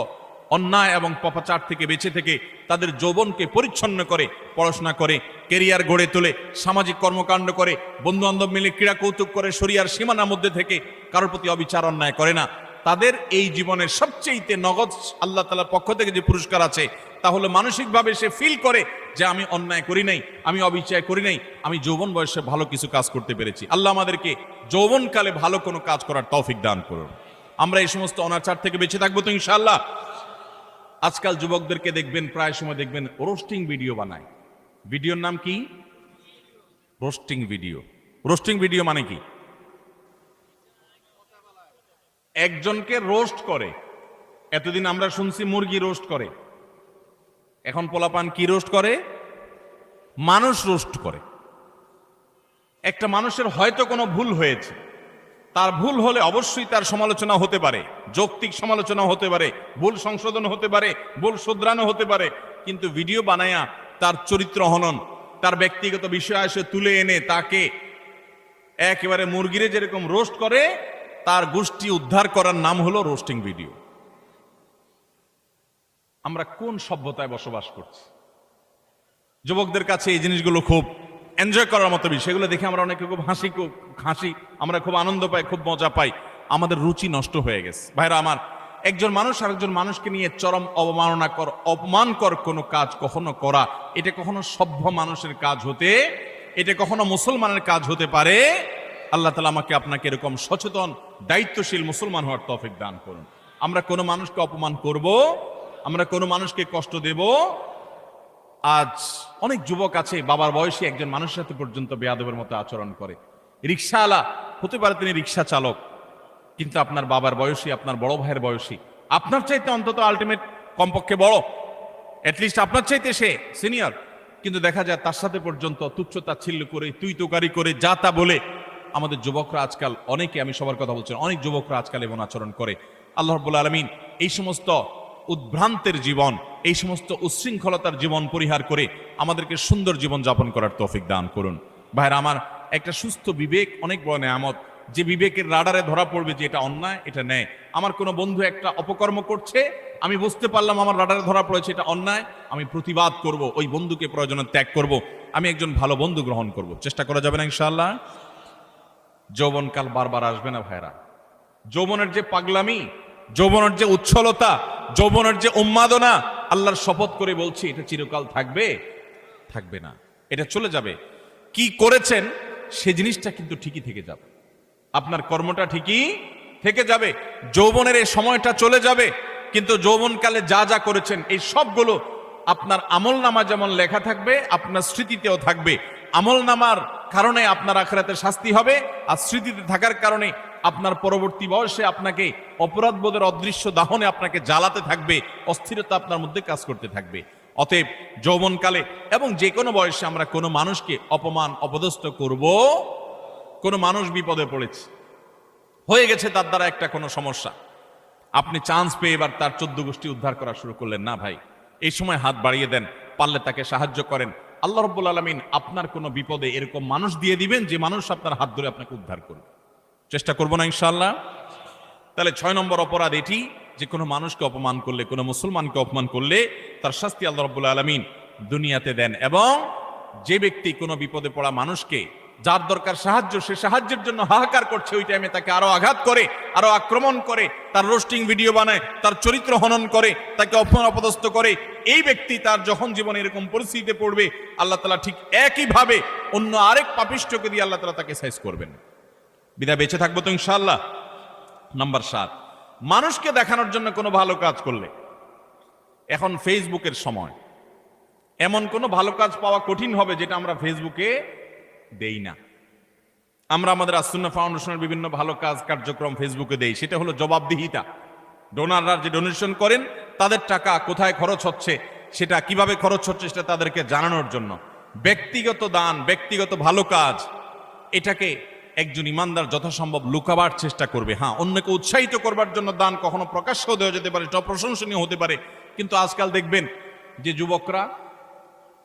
অন্যায় এবং পাপাচার থেকে বেঁচে থেকে তাদের যৌবনকে পরিচ্ছন্ন করে, পড়াশোনা করে, কেরিয়ার গড়ে তোলে, সামাজিক কর্মকাণ্ড করে, বন্ধু বান্ধব মিলে ক্রীড়া কৌতুক করে, শরিয়ার সীমানার মধ্যে থেকে কারোর প্রতি অবিচার অন্যায় করে না, তাদের এই জীবনের সবচেয়ে নগদ আল্লাহ তাআলার পক্ষ থেকে যে পুরস্কার আছে, তাহলে মানসিকভাবে সে ফিল করে যে আমি অন্যায় করি নাই, আমি অবিচার করি নাই, আমি যৌবন বয়সে ভালো কিছু কাজ করতে পেরেছি। আল্লাহ আমাদেরকে যৌবনকালে ভালো কোনো কাজ করার তৌফিক দান করুন। আমরা এই সমস্ত অনাচার থেকে বেঁচে থাকবো তো ইনশাআল্লাহ। আজকাল যুবকদেরকে দেখবেন, প্রায় সময় দেখবেন রোস্টিং ভিডিও বানায়। ভিডিওর নাম কি? Roasting video. রোস্টিং ভিডিও মানে কি? একজনকে রোস্ট করে। এতদিন আমরা শুনছি মুরগি রোস্ট করে, এখন পোলাপান কি রোস্ট করে? মানুষ রোস্ট করে। একটা মানুষের হয়তো কোনো ভুল হয়েছে, তার ভুল হলে অবশ্যই তার সমালোচনা হতে পারে, যৌক্তিক সমালোচনা হতে পারে, ভুল সংশোধন হতে পারে, ভুল শুধরানো হতে পারে, কিন্তু ভিডিও বানায়া তার চরিত্র হনন, তার ব্যক্তিগত বিষয় এসে তুলে এনে তাকে একেবারে মুরগিরে যেরকম রোস্ট করে, তার গোষ্ঠী উদ্ধার করার নাম হলো রোস্টিং ভিডিও। আমরা কোন সভ্যতায় বসবাস করছি? যুবকদের কাছে এই জিনিসগুলো খুব এনজয় করার মতো বিষয়। এগুলো দেখে আমরা অনেকে খুব হাসি, আমরা খুব আনন্দ পাই, খুব মজা পাই। আমাদের রুচি নষ্ট হয়ে গেছে। ভাইরা আমার, একজন মানুষ আরেকজন মানুষকে নিয়ে চরম অপমানকর কোনো কাজ কখনো করা, এটা কখনো সভ্য মানুষের কাজ হতে, এটা কখনো মুসলমানের কাজ হতে পারে? আল্লাহ তাআলা আমাকে আপনাকে এরকম সচেতন দায়িত্বশীল মুসলমান হওয়ার তৌফিক দান করুন। আমরা কোনো মানুষকে অপমান করব, আমরা কোনো মানুষকে কষ্ট দেব? আজ অনেক যুবক আছে বাবার বয়সী একজন মানুষের সাথে পর্যন্ত বেয়াদবের মতো আচরণ করে। রিক্সাওয়ালা হতে পারে, তিনি রিক্সা চালক, কিন্তু আপনার বাবার বয়সী, আপনার বড় ভাইয়ের বয়সী, আপনার চাইতে অন্তত আলটিমেট কমপক্ষে বড়, অ্যাটলিস্ট আপনার চাইতে সে সিনিয়র, কিন্তু দেখা যায় তার সাথে পর্যন্ত তুচ্ছ তাচ্ছিল্য করে, তুই তোকারি করে, যা তা বলে আমাদের যুবকরা আজকাল, অনেকে, আমি সবার কথা বলছি, অনেক যুবকরা আজকাল এমন আচরণ করে। আল্লাহ রাব্বুল আলামিন এই সমস্ত উদ্ভ্রান্তের জীবন, এই সমস্ত উচ্ছৃঙ্খলতার জীবন পরিহার করে আমাদেরকে সুন্দর জীবন যাপন করার তৌফিক দান করুন। ভাইরা আমার, একটা সুস্থ বিবেক অনেক বড় নেয়ামত, যে বিবেকের রাডারে ধরা পড়বে যে এটা অন্যায়, এটা ন্যায়। আমার কোনো বন্ধু একটা অপকর্ম করছে, আমি বুঝতে পারলাম আমার রাডারে ধরা পড়েছে এটা অন্যায়, আমি প্রতিবাদ করব, ওই বন্ধুকে প্রয়োজনে ত্যাগ করব, আমি একজন ভালো বন্ধু গ্রহণ করব। চেষ্টা করা যাবে না ইনশাআল্লাহ? যৌবনকাল বারবার আসবে না ভাইরা। যৌবনের যে পাগলামি, যৌবনের যে উচ্ছলতা, যৌবনের যে উন্মাদনা, আল্লাহর শপথ করে বলছি, এটা চিরকাল থাকবে? থাকবে না, এটা চলে যাবে। কি করেছেন সে জিনিসটা কিন্তু ঠিকই থেকে যাবে, আপনার কর্মটা ঠিকই থেকে যাবে। যৌবনের এই সময়টা চলে যাবে, কিন্তু যৌবনকালে যা যা করেছেন এই সবগুলো আপনার আমল নামা যেমন লেখা থাকবে, আপনার স্মৃতিতেও থাকবে। আমল নামার কারণে আপনার আখিরাতে শাস্তি হবে, আর স্মৃতিতে থাকার কারণে আপনার পরবর্তী বয়সে আপনাকে অপরাধ বোধের অদৃশ্য দাহনে আপনাকে জ্বালাতে থাকবে, অস্থিরতা আপনার মধ্যে কাজ করতে থাকবে। অতএব যৌবনকালে এবং যে কোনো বয়সে আমরা কোনো মানুষকে অপমান অপদস্থ করব। কোনো মানুষ বিপদে পড়েছে, হয়ে গেছে তার দ্বারা একটা কোনো সমস্যা, আপনি চান্স পেয়ে এবার তার 14 গোষ্ঠী উদ্ধার করা শুরু করলেন না ভাই। এই সময় হাত বাড়িয়ে দেন, পারলে তাকে সাহায্য করেন। আল্লাহ রাব্বুল আলামিন আপনার কোনো বিপদে এরকম মানুষ দিয়ে দিবেন যে মানুষ আপনার হাত ধরে আপনাকে উদ্ধার করবে। চেষ্টা করবো না ইনশাআল্লাহ? তাহলে 6 নম্বর অপরাধ এটি যে কোনো মানুষকে অপমান করলে, কোনো মুসলমানকে অপমান করলে তার শাস্তি আল্লাহ রাব্বুল আলামিন দুনিয়াতে দেন। এবং যে ব্যক্তি কোনো বিপদে পড়া মানুষকে, যার দরকার সাহায্য, সে সাহায্যের জন্য হাহাকার করছে, ওই টাইমে তাকে আরো আঘাত করে, আরো আক্রমণ করে, তার রোস্টিং ভিডিও বানায়, তার চরিত্র হনন করে, তাকে অপমান অপদস্থ করে, এই ব্যক্তি তার যখন জীবনে এরকম পরিস্থিতিতে পড়বে, আল্লাহ তাআলা ঠিক একইভাবে অন্য আরেক পাপিষ্ঠকে দিয়ে আল্লাহ তাআলা তাকে সাইজ করবেন। বিদায় বেঁচে থাকবো তো ইনশাআল্লাহ। নাম্বার 7, মানুষকে দেখানোর জন্য কোনো ভালো কাজ করলে, এখন ফেসবুকের সময়, এমন কোনো ভালো কাজ পাওয়া কঠিন হবে যেটা আমরা ফেসবুকে দেই না। আমরা আমাদের আসুন্নাহ ফাউন্ডেশনের বিভিন্ন ভালো কাজ কার্যক্রম ফেসবুকে দেই, সেটা হলো জবাবদিহিতা। ডোনাররা যে ডোনেশন করেন তাদের টাকা কোথায় খরচ হচ্ছে, সেটা কিভাবে খরচ হচ্ছে, সেটা তাদেরকে জানানোর জন্য। ব্যক্তিগত দান, ব্যক্তিগত ভালো কাজ, এটাকে একজন ইমানদার যথাসম্ভব লুকাবার চেষ্টা করবে। হ্যাঁ, অন্যকে উৎসাহিত করবার জন্য দান কখনো প্রকাশ্য দেওয়া যেতে পারে, সেটা প্রশংসনীয় হতে পারে। কিন্তু আজকাল দেখবেন যে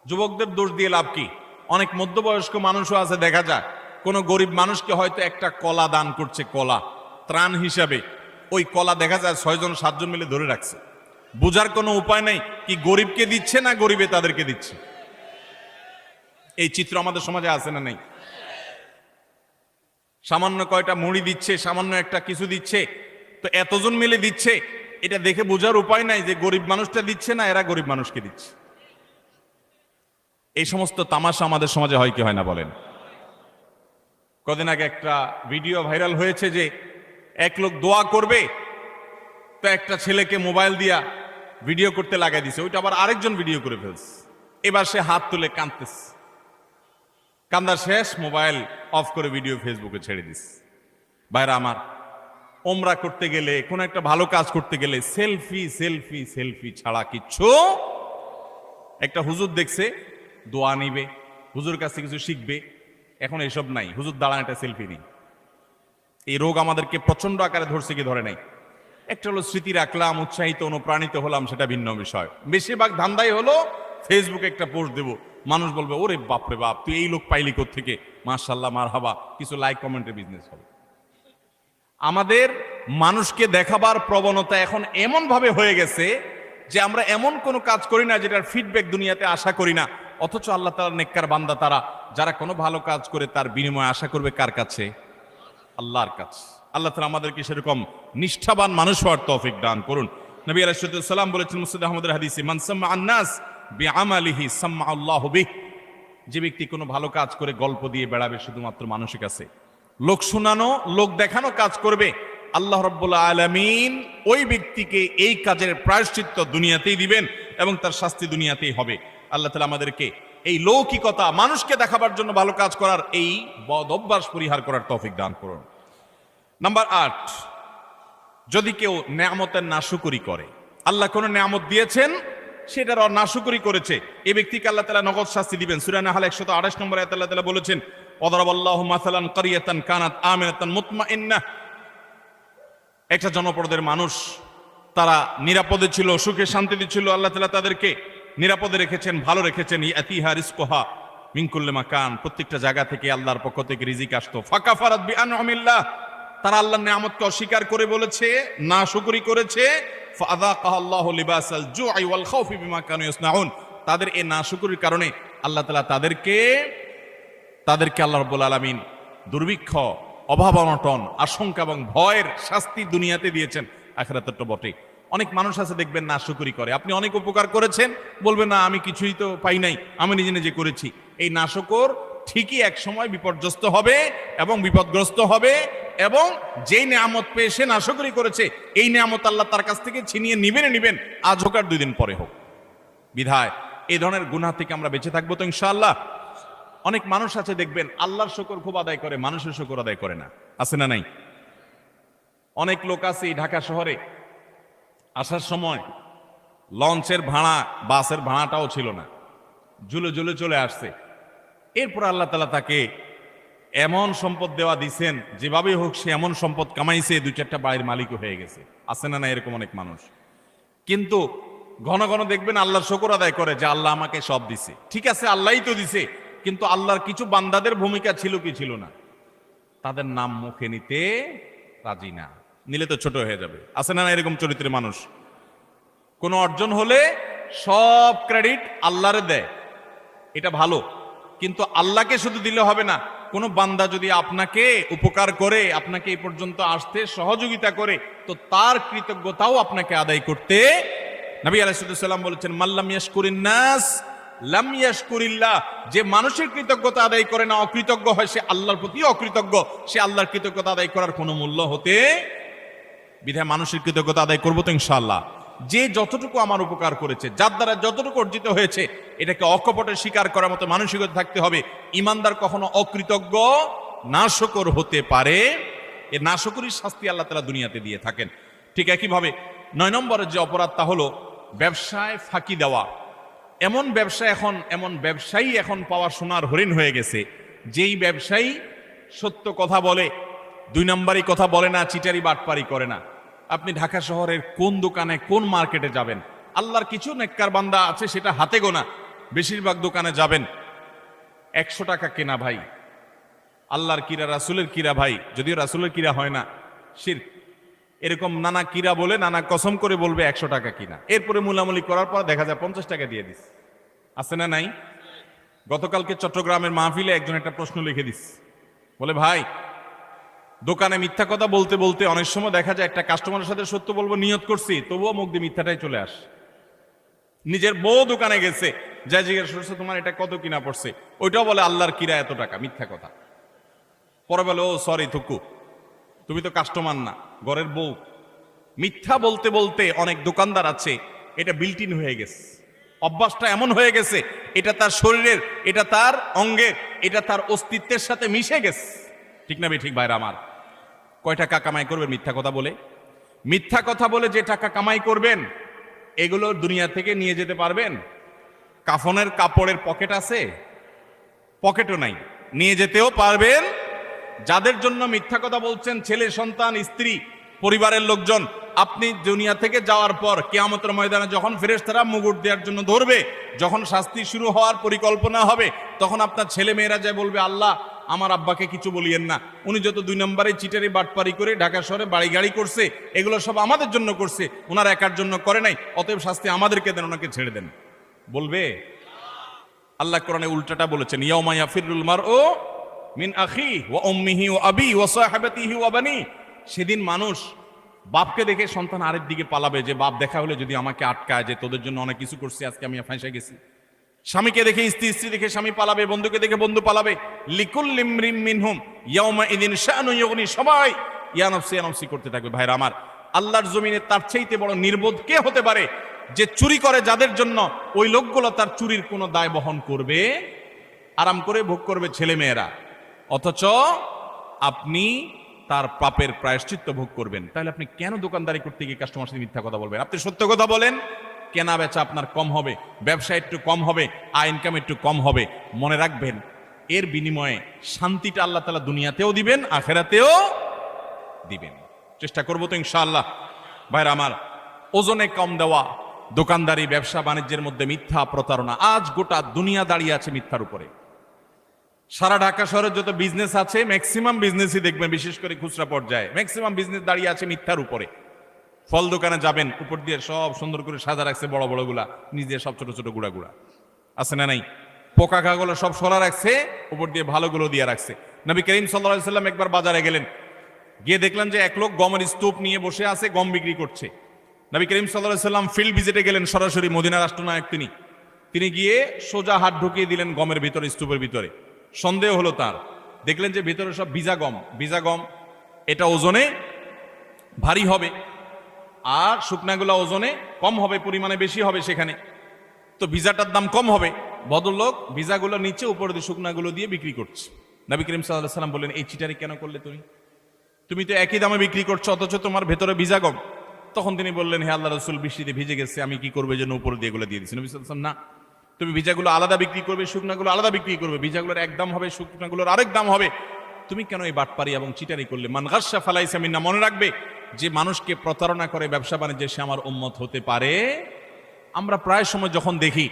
যুবকদের দোষ দিয়ে লাভ কি? অনেক মধ্যবয়স্ক মানুষও আছে, দেখা যায় কোনো গরিব মানুষকে হয়তো একটা কলা দান করছে, কলা ত্রাণ হিসাবে। ওই কলা দেখা যায় 6 জন 7 জন মিলে ধরে রাখছে। বোঝার কোনো উপায় নেই কি গরিবকে দিচ্ছে না গরিবে তাদেরকে দিচ্ছে। এই চিত্র আমাদের সমাজে আছে না নেই? সামান্য কয়টা মুড়ি দিচ্ছে, সামান্য একটা কিছু দিচ্ছে, তো এতজন মিলে দিচ্ছে, এটা দেখে বোঝার উপায় নাই যে গরিব মানুষটা দিচ্ছে না এরা গরিব মানুষকে দিচ্ছে। এই সমস্ত তামাশা আমাদের সমাজে হয় কি হয় না বলেন? কদিন আগে একটা ভিডিও ভাইরাল হয়েছে যে এক লোক দোয়া করবে, তো একটা ছেলেকে মোবাইল দিয়া ভিডিও করতে লাগাই দিছে, ওইটা আবার আরেকজন ভিডিও করে ফেলছে। এবার সে হাত তুলে কাঁদতেছে, কান্দা শেষ, মোবাইল অফ করে ভিডিও ফেসবুকে ছেড়ে দিস। ভাইরা আমার, ওমরা করতে গেলে, কোন একটা ভালো কাজ করতে গেলে সেলফি সেলফি সেলফি ছাড়া কিচ্ছু। একটা হুজুর দেখছে দোয়া নিবে, হুজুর কাছে কিছু শিখবে, এখন এসব নাই। হুজুর দাঁড়ান একটা সেলফি নেই। এই রোগ আমাদেরকে প্রচন্ড আকারে ধরছে কি ধরে নাই? একটা হলো স্মৃতি রাখলাম, উৎসাহিত অনুপ্রাণিত হলাম, সেটা ভিন্ন বিষয়। বেশিরভাগ ধান্দাই হলো ফেসবুকে একটা পোস্ট দেবো, মানুষ বলবে ওরে বাপরে বাপ, তুই এই লোক পাইলি কোত্থেকে, মাশাআল্লাহ মারহাবা, কিছু লাইক কমেন্টের বিজনেস হবে। আমাদের মানুষকে দেখাবার প্রবণতা এখন এমন ভাবে হয়ে গেছে যে আমরা এমন কোনো কাজ করি না যেটার ফিডব্যাক দুনিয়াতে আশা করি না। অথচ আল্লাহ তাআলার নেককার বান্দা তারা, যারা কোনো ভালো কাজ করে তার বিনিময়ে আশা করবে কার কাছে? আল্লাহর কাছে। আল্লাহ তাআলা আমাদেরকে সেরকম নিষ্ঠাবান মানুষ হওয়ার তৌফিক দান করুন। নবী আলাইহিস সালাম বলেছেন মুসনাদ আহমদের হাদিসে, মান সাম্মা আন-নাস বিআমালিহি সাম্মা আল্লাহু বিহি। যে ব্যক্তি কোনো ভালো কাজ করে গল্প দিয়ে বেড়াবে শুধুমাত্র মানুষের কাছে, লোক শোনানো, লোক দেখানো কাজ করবে, আল্লাহ রাব্বুল আলামিন ওই ব্যক্তিকে এই কাজের প্রায়শ্চিত্ত দুনিয়াতেই দিবেন এবং তার শাস্তি দুনিয়াতেই হবে। আল্লাহ তাআলা আমাদেরকে এই লৌকিকতা, মানুষকে দেখাবার জন্য ভালো কাজ করার এই বদ অভ্যাস পরিহার করার তৌফিক দান করুন। নাম্বার 8, যদি কেউ নেয়ামতের নাশুকরি করে, আল্লাহ কোন নেয়ামত দিয়েছেন সেটার নাশুকরি করেছে, এই ব্যক্তিকে আল্লাহ তাআলা নগদ শাস্তি দিবেন। সূরা নাহল 128 নম্বর আয়াতে আল্লাহ তাআলা বলেছেন, ওয়াদারাবাল্লাহু মাসালান কারিয়াতান কানাত আমিনাতান মুতমাইন্নাহ। একটা জনপদের মানুষ, তারা নিরাপদে ছিল, সুখে শান্তিতে ছিল, আল্লাহ তাআলা তাদেরকে নিরাপদে রেখেছেন, ভালো রেখেছেন। ইয়াতিহা রিজকুহা মিন কুল্লি মাকান, প্রত্যেকটা জায়গা থেকে আল্লাহর পক্ষ থেকে রিজিক আসতো। ফাকাফারাত বিআনউমিল্লাহ, তারা আল্লাহর নিয়ামতকে অস্বীকার করে বলেছে, নাশুকরি করেছে। ফাযাকাহাল্লাহু লিবাসাল জুই ওয়াল খাউফি বিমা কানু ইয়াসনাউন, তাদের এই নাশুকরির কারণে আল্লাহ তাআলা তাদেরকে আল্লাহ রাব্বুল আলামিন দুর্ভিক্ষ, অভাব অনটন, আশঙ্কা এবং ভয়ের শাস্তি দুনিয়াতে দিয়েছেন, আখিরাতে তো বটে। অনেক মানুষ আছে দেখবেন নাশুকরি করে, আপনি অনেক উপকার করেছেন, বলবেন না আমি কিছুই তো পাই নাই, আমি নিজে নিজে করেছি। এই নাশুকর ঠিকই এক সময় বিপর্যস্ত হবে এবং বিপদগ্রস্ত হবে, এবং যেই নিয়ামত পেয়ে সে নাশুকরি করেছে, এই নিয়ামত আল্লাহ তার কাছ থেকে ছিনিয়ে নিবেন, আজ হোক আর 2 দিন পরে হোক। বিধায় এই ধরনের গুনাহ থেকে আমরা বেঁচে থাকবো তো ইনশাআল্লাহ। অনেক মানুষ আছে দেখবেন আল্লাহর শুকর খুব আদায় করে, মানুষের শুকর আদায় করে না, আছে না নাই? অনেক লোক আছে এই ঢাকা শহরে আসার সময় লঞ্চের ভাড়া, বাসের ভাড়াটাও ছিল না, ঝুলে ঝুলে চলে আসছে। এরপর আল্লাহ তাআলা তাকে এমন সম্পদ দেওয়া দিছেন, যেভাবে হোক সে এমন সম্পদ কামাইছে, 2-4টা বাড়ির মালিকও হয়ে গেছে, আছে না না এরকম অনেক মানুষ। কিন্তু ঘন ঘন দেখবেন আল্লাহর শুকর আদায় করে যে আল্লাহ আমাকে সব দিছে। ঠিক আছে, আল্লাহই তো দিছে, কিন্তু আল্লাহর কিছু বান্দাদের ভূমিকা ছিল কি ছিল না, তাদের নাম মুখে নিতে রাজি না, নিলে তো ছোট হয়ে যাবে, আছে না না এরকম চরিত্রের মানুষ। কোন অর্জন হলে সব ক্রেডিট আল্লাহরে দেয়, এটা ভালো, কিন্তু আল্লাহকে শুধু দিলে হবে না। কোন বান্দা যদি আপনাকে উপকার করে, আপনাকে এই পর্যন্ত আসতে সহযোগিতা করে, তো তার কৃতজ্ঞতাও আপনাকে আদায় করতে। নবী আলাইহিস সালাম বলেছেন, মাল্লাম ইয়াশকুরিন নাস লাম ইয়াশকুরিল্লাহ, যে মানুষের কৃতজ্ঞতা আদায় করে না, অকৃতজ্ঞ হয়, সে আল্লাহর প্রতি অকৃতজ্ঞ, সে আল্লাহর কৃতজ্ঞতা আদায় করার কোনো মূল্য হতে। বিধায় মানুষের কৃতজ্ঞতা আদায় করবো তো ইনশাআল্লাহ। যে যতটুকু আমার উপকার করেছে, যার দ্বারা যতটুকু অর্জিত হয়েছে, এটাকে অকপটে স্বীকার করার মতো মানসিকতা থাকতে হবে। ইমানদার কখনো অকৃতজ্ঞ নাশকর হতে পারে, এ নাশকরির শাস্তি আল্লাহ তাআলা দুনিয়াতে দিয়ে থাকেন। ঠিক একইভাবে 9 নম্বরের যে অপরাধ, তা হলো ব্যবসায় ফাঁকি দেওয়া। এমন ব্যবসায়ী এখন পাওয়া সোনার হরিণ হয়ে গেছে, যেই ব্যবসায়ী সত্য কথা বলে, 2 নম্বরই কথা বলে না, চিটারি বাটপারি করে না। আপনি ঢাকা শহরের কোন দোকানে, কোন মার্কেটে যাবেন, আল্লাহর কিছু নেককার বান্দা আছে সেটা হাতে গোনা, বেশিরভাগ দোকানে যাবেন 100 টাকা কেনা ভাই, আল্লাহর কিরা, রাসূলের কিরা ভাই, যদিও রাসূলের কিরা হয় না, শিরক, এরকম নানা কিরা বলে, নানা কসম করে বলবে 100 টাকা কিনা, এরপরে মুলামুলি করার পর দেখা যায় 50 টাকা দিয়ে দিস, আছে না নাই? গতকালকে চট্টগ্রামের মাহফিলে একজন একটা প্রশ্ন লিখে দিস, বলে ভাই, দোকানে মিথ্যা কথা বলতে বলতে অনেক সময় দেখা যায় একটা কাস্টমারের সাথে সত্য বলবো নিয়ত করছি, তবুও মুখ দিয়ে মিথ্যাটাই চলে আস। নিজের বউ দোকানে গেছে, যা জিজ্ঞেস করছে তোমার এটা কত কিনা পড়ছে, ওইটাও বলে আল্লাহর কিরা এত টাকা, মিথ্যা কথা। পরে বলে ও সরি থুকু, তুমি তো কাস্টমার না, ঘরের বউ। মিথ্যা বলতে বলতে অনেক দোকানদার আছে, এটা বিল্ট ইন হয়ে গেছে, অভ্যাসটা এমন হয়ে গেছে, এটা তার শরীরের, এটা তার অঙ্গের, এটা তার অস্তিত্বের সাথে মিশে গেছে। ঠিক না ঠিক ভাইরা আমার? কয় টাকা কামাই করবেন মিথ্যা কথা বলে? মিথ্যা কথা বলে যে টাকা কামাই করবেন, এগুলো দুনিয়া থেকে নিয়ে যেতে পারবেন? কাফনের কাপড়ের পকেট আছে? পকেটও নাই, নিয়ে যেতেও পারবেন? যাদের জন্য মিথ্যা কথা বলছেন, ছেলে সন্তান, স্ত্রী, পরিবারের লোকজন, আপনি দুনিয়া থেকে যাওয়ার পর কিয়ামতের ময়দানে যখন ফেরেশতারা মুগুর দেওয়ার জন্য ধরবে, যখন শাস্তি শুরু হওয়ার পরিকল্পনা হবে, তখন আপনার ছেলে মেয়েরা যায় বলবে, আল্লাহ আমার আব্বাকে কিছু বলিয়েন না, উনি যত 2 নম্বরে চিটারি বাটপারি করে ঢাকা শহরে বাড়ি গাড়ি করছে, এগুলো সব আমাদের জন্য করছে, ওনার একার জন্য করে নাই, অতএব শাস্তি আমাদেরকে দেন, ওনাকে ছেড়ে দেন, বলবে? আল্লাহ কোরআনে উল্টাটা বলেছেন, ইয়াউমা ইয়াফিরুল মারউ মিন আখি ওয়া উম্মিহি ওয়া আবি ওয়া সাহিবাতিহি ওয়া বানি। সেদিন মানুষ বাপকে দেখে সন্তান আরেক দিকে পালাবে, যে বাপ দেখা হলে যদি আমাকে আটকায়, যে তোদের জন্য অনেক কিছু করছি, আজকে আমি ফাঁসে গেছি। স্বামীকে দেখে স্ত্রী, স্ত্রী দেখে স্বামী পালাবে, বন্ধুকে দেখে বন্ধু পালাবে। লিকুল্লি ইমরিন মিনহুম ইয়াউমা ইযিন শাআনুন ইউগনি, সবাই ইয়া নাফসি ইয়া নাফসি করতে থাকবে। ভাইরা আমার, আল্লাহর জমিনে তার চাইতে বড় নির্বোধ কে হতে পারে, যে চুরি করে যাদের জন্য, ওই লোকগুলো তার চুরির কোনো দায় বহন করবে? আরাম করে ভোগ করবে ছেলে মেয়েরা, অথচ আপনি তার পাপের প্রায়শ্চিত্ত ভোগ করবেন। তাহলে আপনি কেন দোকানদারি করতে গিয়ে কাস্টমার সাথে মিথ্যা কথা বলবেন? আপনি সত্য কথা বলেন, কেনা বেচা আপনার কম হবে, ব্যবসা একটু কম হবে, আয় ইনকাম একটু কম হবে। মনে রাখবেন, এর বিনিময়ে শান্তিটা আল্লাহ তাআলা দুনিয়াতেও দিবেন, আখিরাতেও দিবেন। চেষ্টা করবো তো ইনশাআল্লাহ। ভাইরা আমার, ওজনে কম দেওয়া, দোকানদারি, ব্যবসা বাণিজ্যের মধ্যে মিথ্যা, প্রতারণা, আজ গোটা দুনিয়া দাঁড়িয়ে আছে মিথ্যার উপরে। সারা ঢাকা শহরে যত বিজনেস আছে, ম্যাক্সিমাম বিজনেসই দেখবেন, বিশেষ করে খুচরা পর্যায়ে ম্যাক্সিমাম বিজনেস দাঁড়িয়ে আছে মিথ্যার উপরে। ফল দোকানে যাবেন, উপর দিয়ে সব সুন্দর করে সাজা রাখছে, বড় বড় গুলা, নিচ দিয়ে সব ছোট ছোট গুড়া গুড়া, আছে না নাই? পোকা খাগুলো সব সরা রাখছে, উপর দিয়ে ভালোগুলো দিয়ে রাখছে। নবী করিম সাল্লাল্লাহু আলাইহি সাল্লাম একবার বাজারে গেলেন, গিয়ে দেখলেন যে এক লোক গমের স্তূপ নিয়ে বসে আছে, গম বিক্রি করছে। নবী করিম সাল্লাল্লাহু আলাইহি সাল্লাম ফিল্ড ভিজিটে গেলেন, সরাসরি মদিনা রাষ্ট্রনায়ক তিনি গিয়ে সোজা হাত ঢুকিয়ে দিলেন গমের ভিতরে, স্তূপের ভিতরে। সন্দেহ হলো তার, দেখলেন যে ভিতরে সব ভিজা গম, এটা ওজনে ভারী হবে, আর শুকনাগুলা ওজনে কম হবে, পরিমাণে বেশি হবে সেখানে। তো ভিসাটার দাম কম হবে। ভদ্রলোক ভিসাগুলো নিচে, উপরে দিয়ে শুকনাগুলো দিয়ে বিক্রি করছে। নবী করিম সাল্লাল্লাহু আলাইহি ওয়াসাল্লাম বললেন, এই চিটারি কেন করলে তুমি তো একই দামে বিক্রি করছো, অথচ তোমার ভেতরে ভিসা কম। তখন তিনি বললেন, হে আল্লাহ রাসূল, বৃষ্টিতে ভিজে গেছে, আমি কি করবো, এই জন্য উপরে দিয়ে এগুলো দিয়ে দিচ্ছি। নবী সাল্লাল্লাহু আলাইহি ওয়াসাল্লাম, না, তুমি ভিজাগুলো আলাদা বিক্রি করবে, শুকনাগুলো আলাদা বিক্রি করবে। ভিজাগুলোর এক দাম হবে, শুকনাগুলোর আরেক দাম হবে। তুমি কেন এই বাটপারি এবং চিটারি করলে? মান গাসসা ফালাইসা মিন্না, মনে রাখবে যে মানুষকে প্রতারণা করে ব্যবসা বাণিজ্যে সে আমার উম্মত হতে পারে। আমরা প্রায় সময় যখন দেখি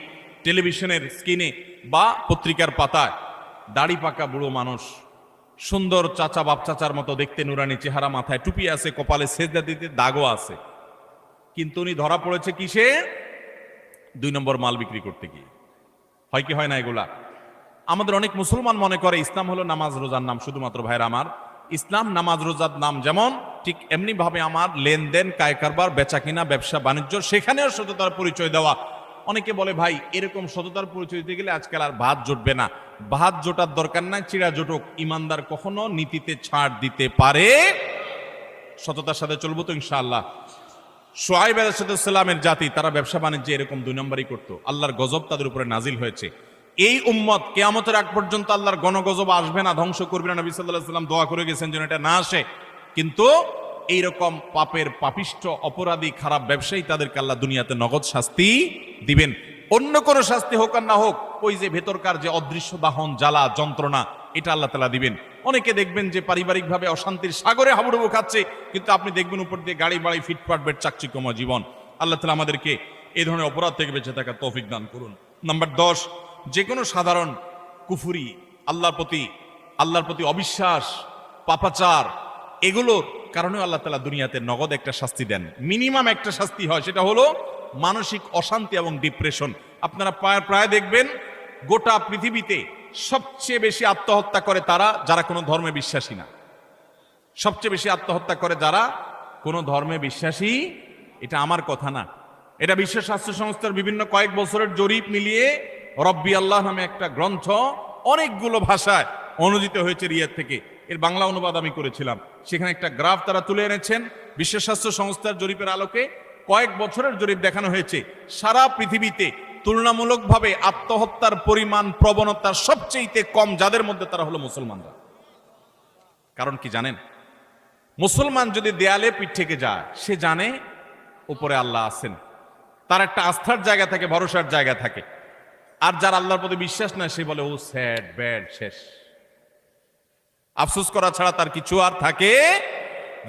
টেলিভিশনের স্ক্রিনে বা পত্রিকার পাতায় দাড়ি পাকা বুড়ো মানুষ, সুন্দর চাচা, বাপ চাচার মতো দেখতে, নুরানি চেহারা, মাথায় টুপি আছে, কপালে সেজদা দিতে দাগও আছে, কিন্তু উনি ধরা পড়েছে কিসে? 2 নম্বর মাল বিক্রি করতে গিয়ে। হয় কি হয় না এগুলা? আমাদের অনেক মুসলমান মনে করে ইসলাম হলো নামাজ রোজার নাম। শুধুমাত্র ভাইরা আমার, ইসলাম নামাজ রোজার নাম যেমন, ঠিক এমনি ভাবে আমার লেনদেন, কায় কারবার, বেচা কিনা, ব্যবসা বাণিজ্য, সেখানেও সততার পরিচয় দেওয়া। অনেকে বলে, ভাই এরকম সততার পরিচয় দিতে গেলে আজকাল আর ভাত জুটবে না। ভাত জোটার দরকার নাই, চিড়া জোটক। ইমানদার কখনো নীতিতে ছাড় দিতে পারে। সততার সাথে চলবো তো ইনশাআল্লাহ। শুআয়ব আলাইহিস সালামের জাতি, তারা ব্যবসা বাণিজ্যে এরকম 2 নম্বরই করতো। আল্লাহর গজব তাদের উপরে নাজিল হয়েছে। এই উম্মত কিয়ামতের আগ পর্যন্ত আল্লাহর গণগজব আসবে না, ধ্বংস করবে না। নবী সাল্লাল্লাহু আলাইহি ওয়াসাল্লাম দোয়া করে গেছেন যেন এটা না আসে। কিন্তু এইরকম পাপের পাপিষ্ঠ, অপরাধী, খারাপ ব্যবসায়ী, তাদেরকে আল্লাহ দুনিয়াতে নগদ শাস্তি দিবেন। অন্য কোনো শাস্তি হোক আর না হোক, ওই যে ভেতরকার যে অদৃশ্য দাহন, জ্বালা, যন্ত্রণা, এটা আল্লাহ তাআলা দিবেন। অনেকে দেখবেন যে পারিবারিকভাবে অশান্তির সাগরে হাবুডুবু খাচ্ছে, কিন্তু আপনি দেখবেন উপর দিয়ে গাড়ি বাড়ি, ফিটফাট বেড, চাকচিক্যময় জীবন। আল্লাহ তাআলা আমাদেরকে এই ধরনের অপরাধ থেকে বেঁচে থাকার তৌফিক দান করুন। নাম্বার 10, যে কোনো সাধারণ কুফরি, আল্লাহর প্রতি অবিশ্বাস, পাপাচার, এগুলোর কারণে আল্লাহ তাআলা দুনিয়াতে নগদ একটা শাস্তি দেন। মিনিমাম একটা শাস্তি হয়, সেটা হলো মানসিক অশান্তি এবং ডিপ্রেশন। আপনারা প্রায় দেখবেন গোটা পৃথিবীতে সবচেয়ে বেশি আত্মহত্যা করে তারা যারা কোনো ধর্মে বিশ্বাসী না। সবচেয়ে বেশি আত্মহত্যা করে যারা কোনো ধর্মে বিশ্বাসী। এটা আমার কথা না, এটা বিশ্ব স্বাস্থ্য সংস্থার বিভিন্ন কয়েক বছরের জরিপ মিলিয়ে রব্বি আল্লাহ নামে একটা গ্রন্থ অনেকগুলো ভাষায় অনুদিত হয়েছে রিয়াদ থেকে। এর বাংলা অনুবাদ আমি করেছিলাম। সেখানে একটা গ্রাফ তারা তুলে এনেছেন। বিশ্ব স্বাস্থ্য সংস্থার জরিপের আলোকে কয়েক বছরের জরিপ দেখানো হয়েছে, সারা পৃথিবীতে তুলনামূলকভাবে আত্মহত্যার পরিমাণ, প্রবণতার সবচেয়ে কম যাদের মধ্যে, তারা হলো মুসলমানরা। কারণ কি জানেন? মুসলমান যদি দেয়ালে পিঠ থেকে যায়, সে জানে উপরে আল্লাহ আছেন, তার একটা আস্থার জায়গা থাকে, ভরসার জায়গা থাকে। আর যার আল্লাহর প্রতি বিশ্বাস না, সে বলে ও স্যাড, ব্যাড, শেষ। আফসোস করা ছাড়া তার কিছু আর থাকে।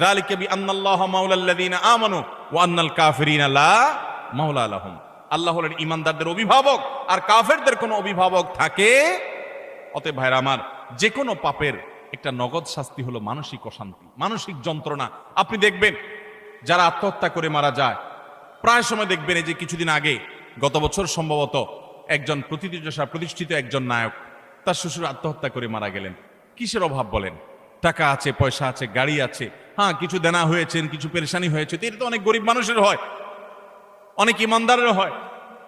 যালিকা বিআন্নাল্লাহা মাওলাল্লাযীনা আমানু ওয়া আন্নাল কাফিরিনা লা মাওলা লাহুম। আল্লাহ হলেন ঈমানদারদের অভিভাবক, আর কাফেরদের কোনো অভিভাবক থাকে। অতএব ভাইরা আমার, যে কোনো পাপের একটা নগদ শাস্তি হলো মানসিক অশান্তি, মানসিক যন্ত্রণা। আপনি দেখবেন যারা আত্মহত্যা করে মারা যায়, প্রায় সময় দেখবেন, এই যে কিছুদিন আগে, গত বছর সম্ভবত, একজন প্রতিষ্ঠিত একজন নায়ক, তার শ্বশুর আত্মহত্যা করে মারা গেলেন। কিসের অভাব বলেন? টাকা আছে, পয়সা আছে, গাড়ি আছে, হ্যাঁ কিছু দেনা হয়েছেন, কিছু পেরেশানি হয়েছে, এটা তো অনেক গরিব মানুষের হয়, অনেক ইমানদারের হয়।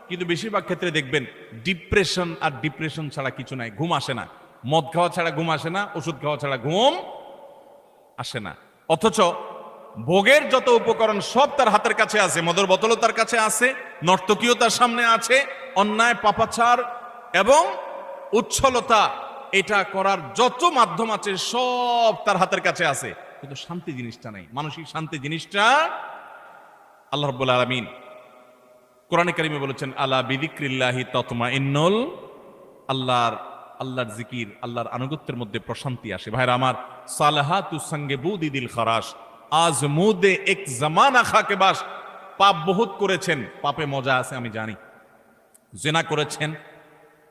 কিন্তু বেশিরভাগ ক্ষেত্রে দেখবেন ডিপ্রেশন, আর ডিপ্রেশন ছাড়া কিছু নাই। ঘুম আসে না, মদ খাওয়া ছাড়া ঘুম আসে না, ওষুধ খাওয়া ছাড়া ঘুম আসে না। অথচ ভোগের যত উপকরণ সব তার হাতের কাছে আছে, মদের বোতলও তার কাছে আছে, নর্তকীও তার সামনে আছে, অন্যায়, পাপাচার এবং উচ্ছলতা, এটা করার যত মাধ্যম আছে সব তার হাতের কাছে আছে, কিন্তু শান্তি জিনিসটা নাই। মানসিক শান্তি জিনিসটা আল্লাহ রাব্বুল আলামিন কোরআনে কারিমে বলেছেন, আলা বিযিক্রিল্লাহি তাতমাইন্নুল, আল্লাহর জিকির, আল্লাহর আনুগত্যের মধ্যে প্রশান্তি আসে। ভাইরা আমার, সালাহাতুস সঙ্গে বুদি দিল খারাস, আজ মুদে এক জামানা খাকে বাস। পাপ বহুত করেছেন, পাপে মজা আছে আমি জানি। জিনা করেছেন,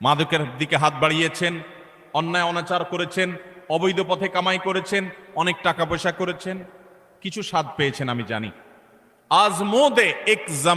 মাদকের দিকে হাত বাড়িয়েছেন, অন্যায় অনাচার করেছেন, অবৈধ পথে কামাই করেছেন, অনেক টাকা পয়সা করেছেন, কিছু স্বাদ পেয়েছেন আমি জানি। আজ মোদে এক জামা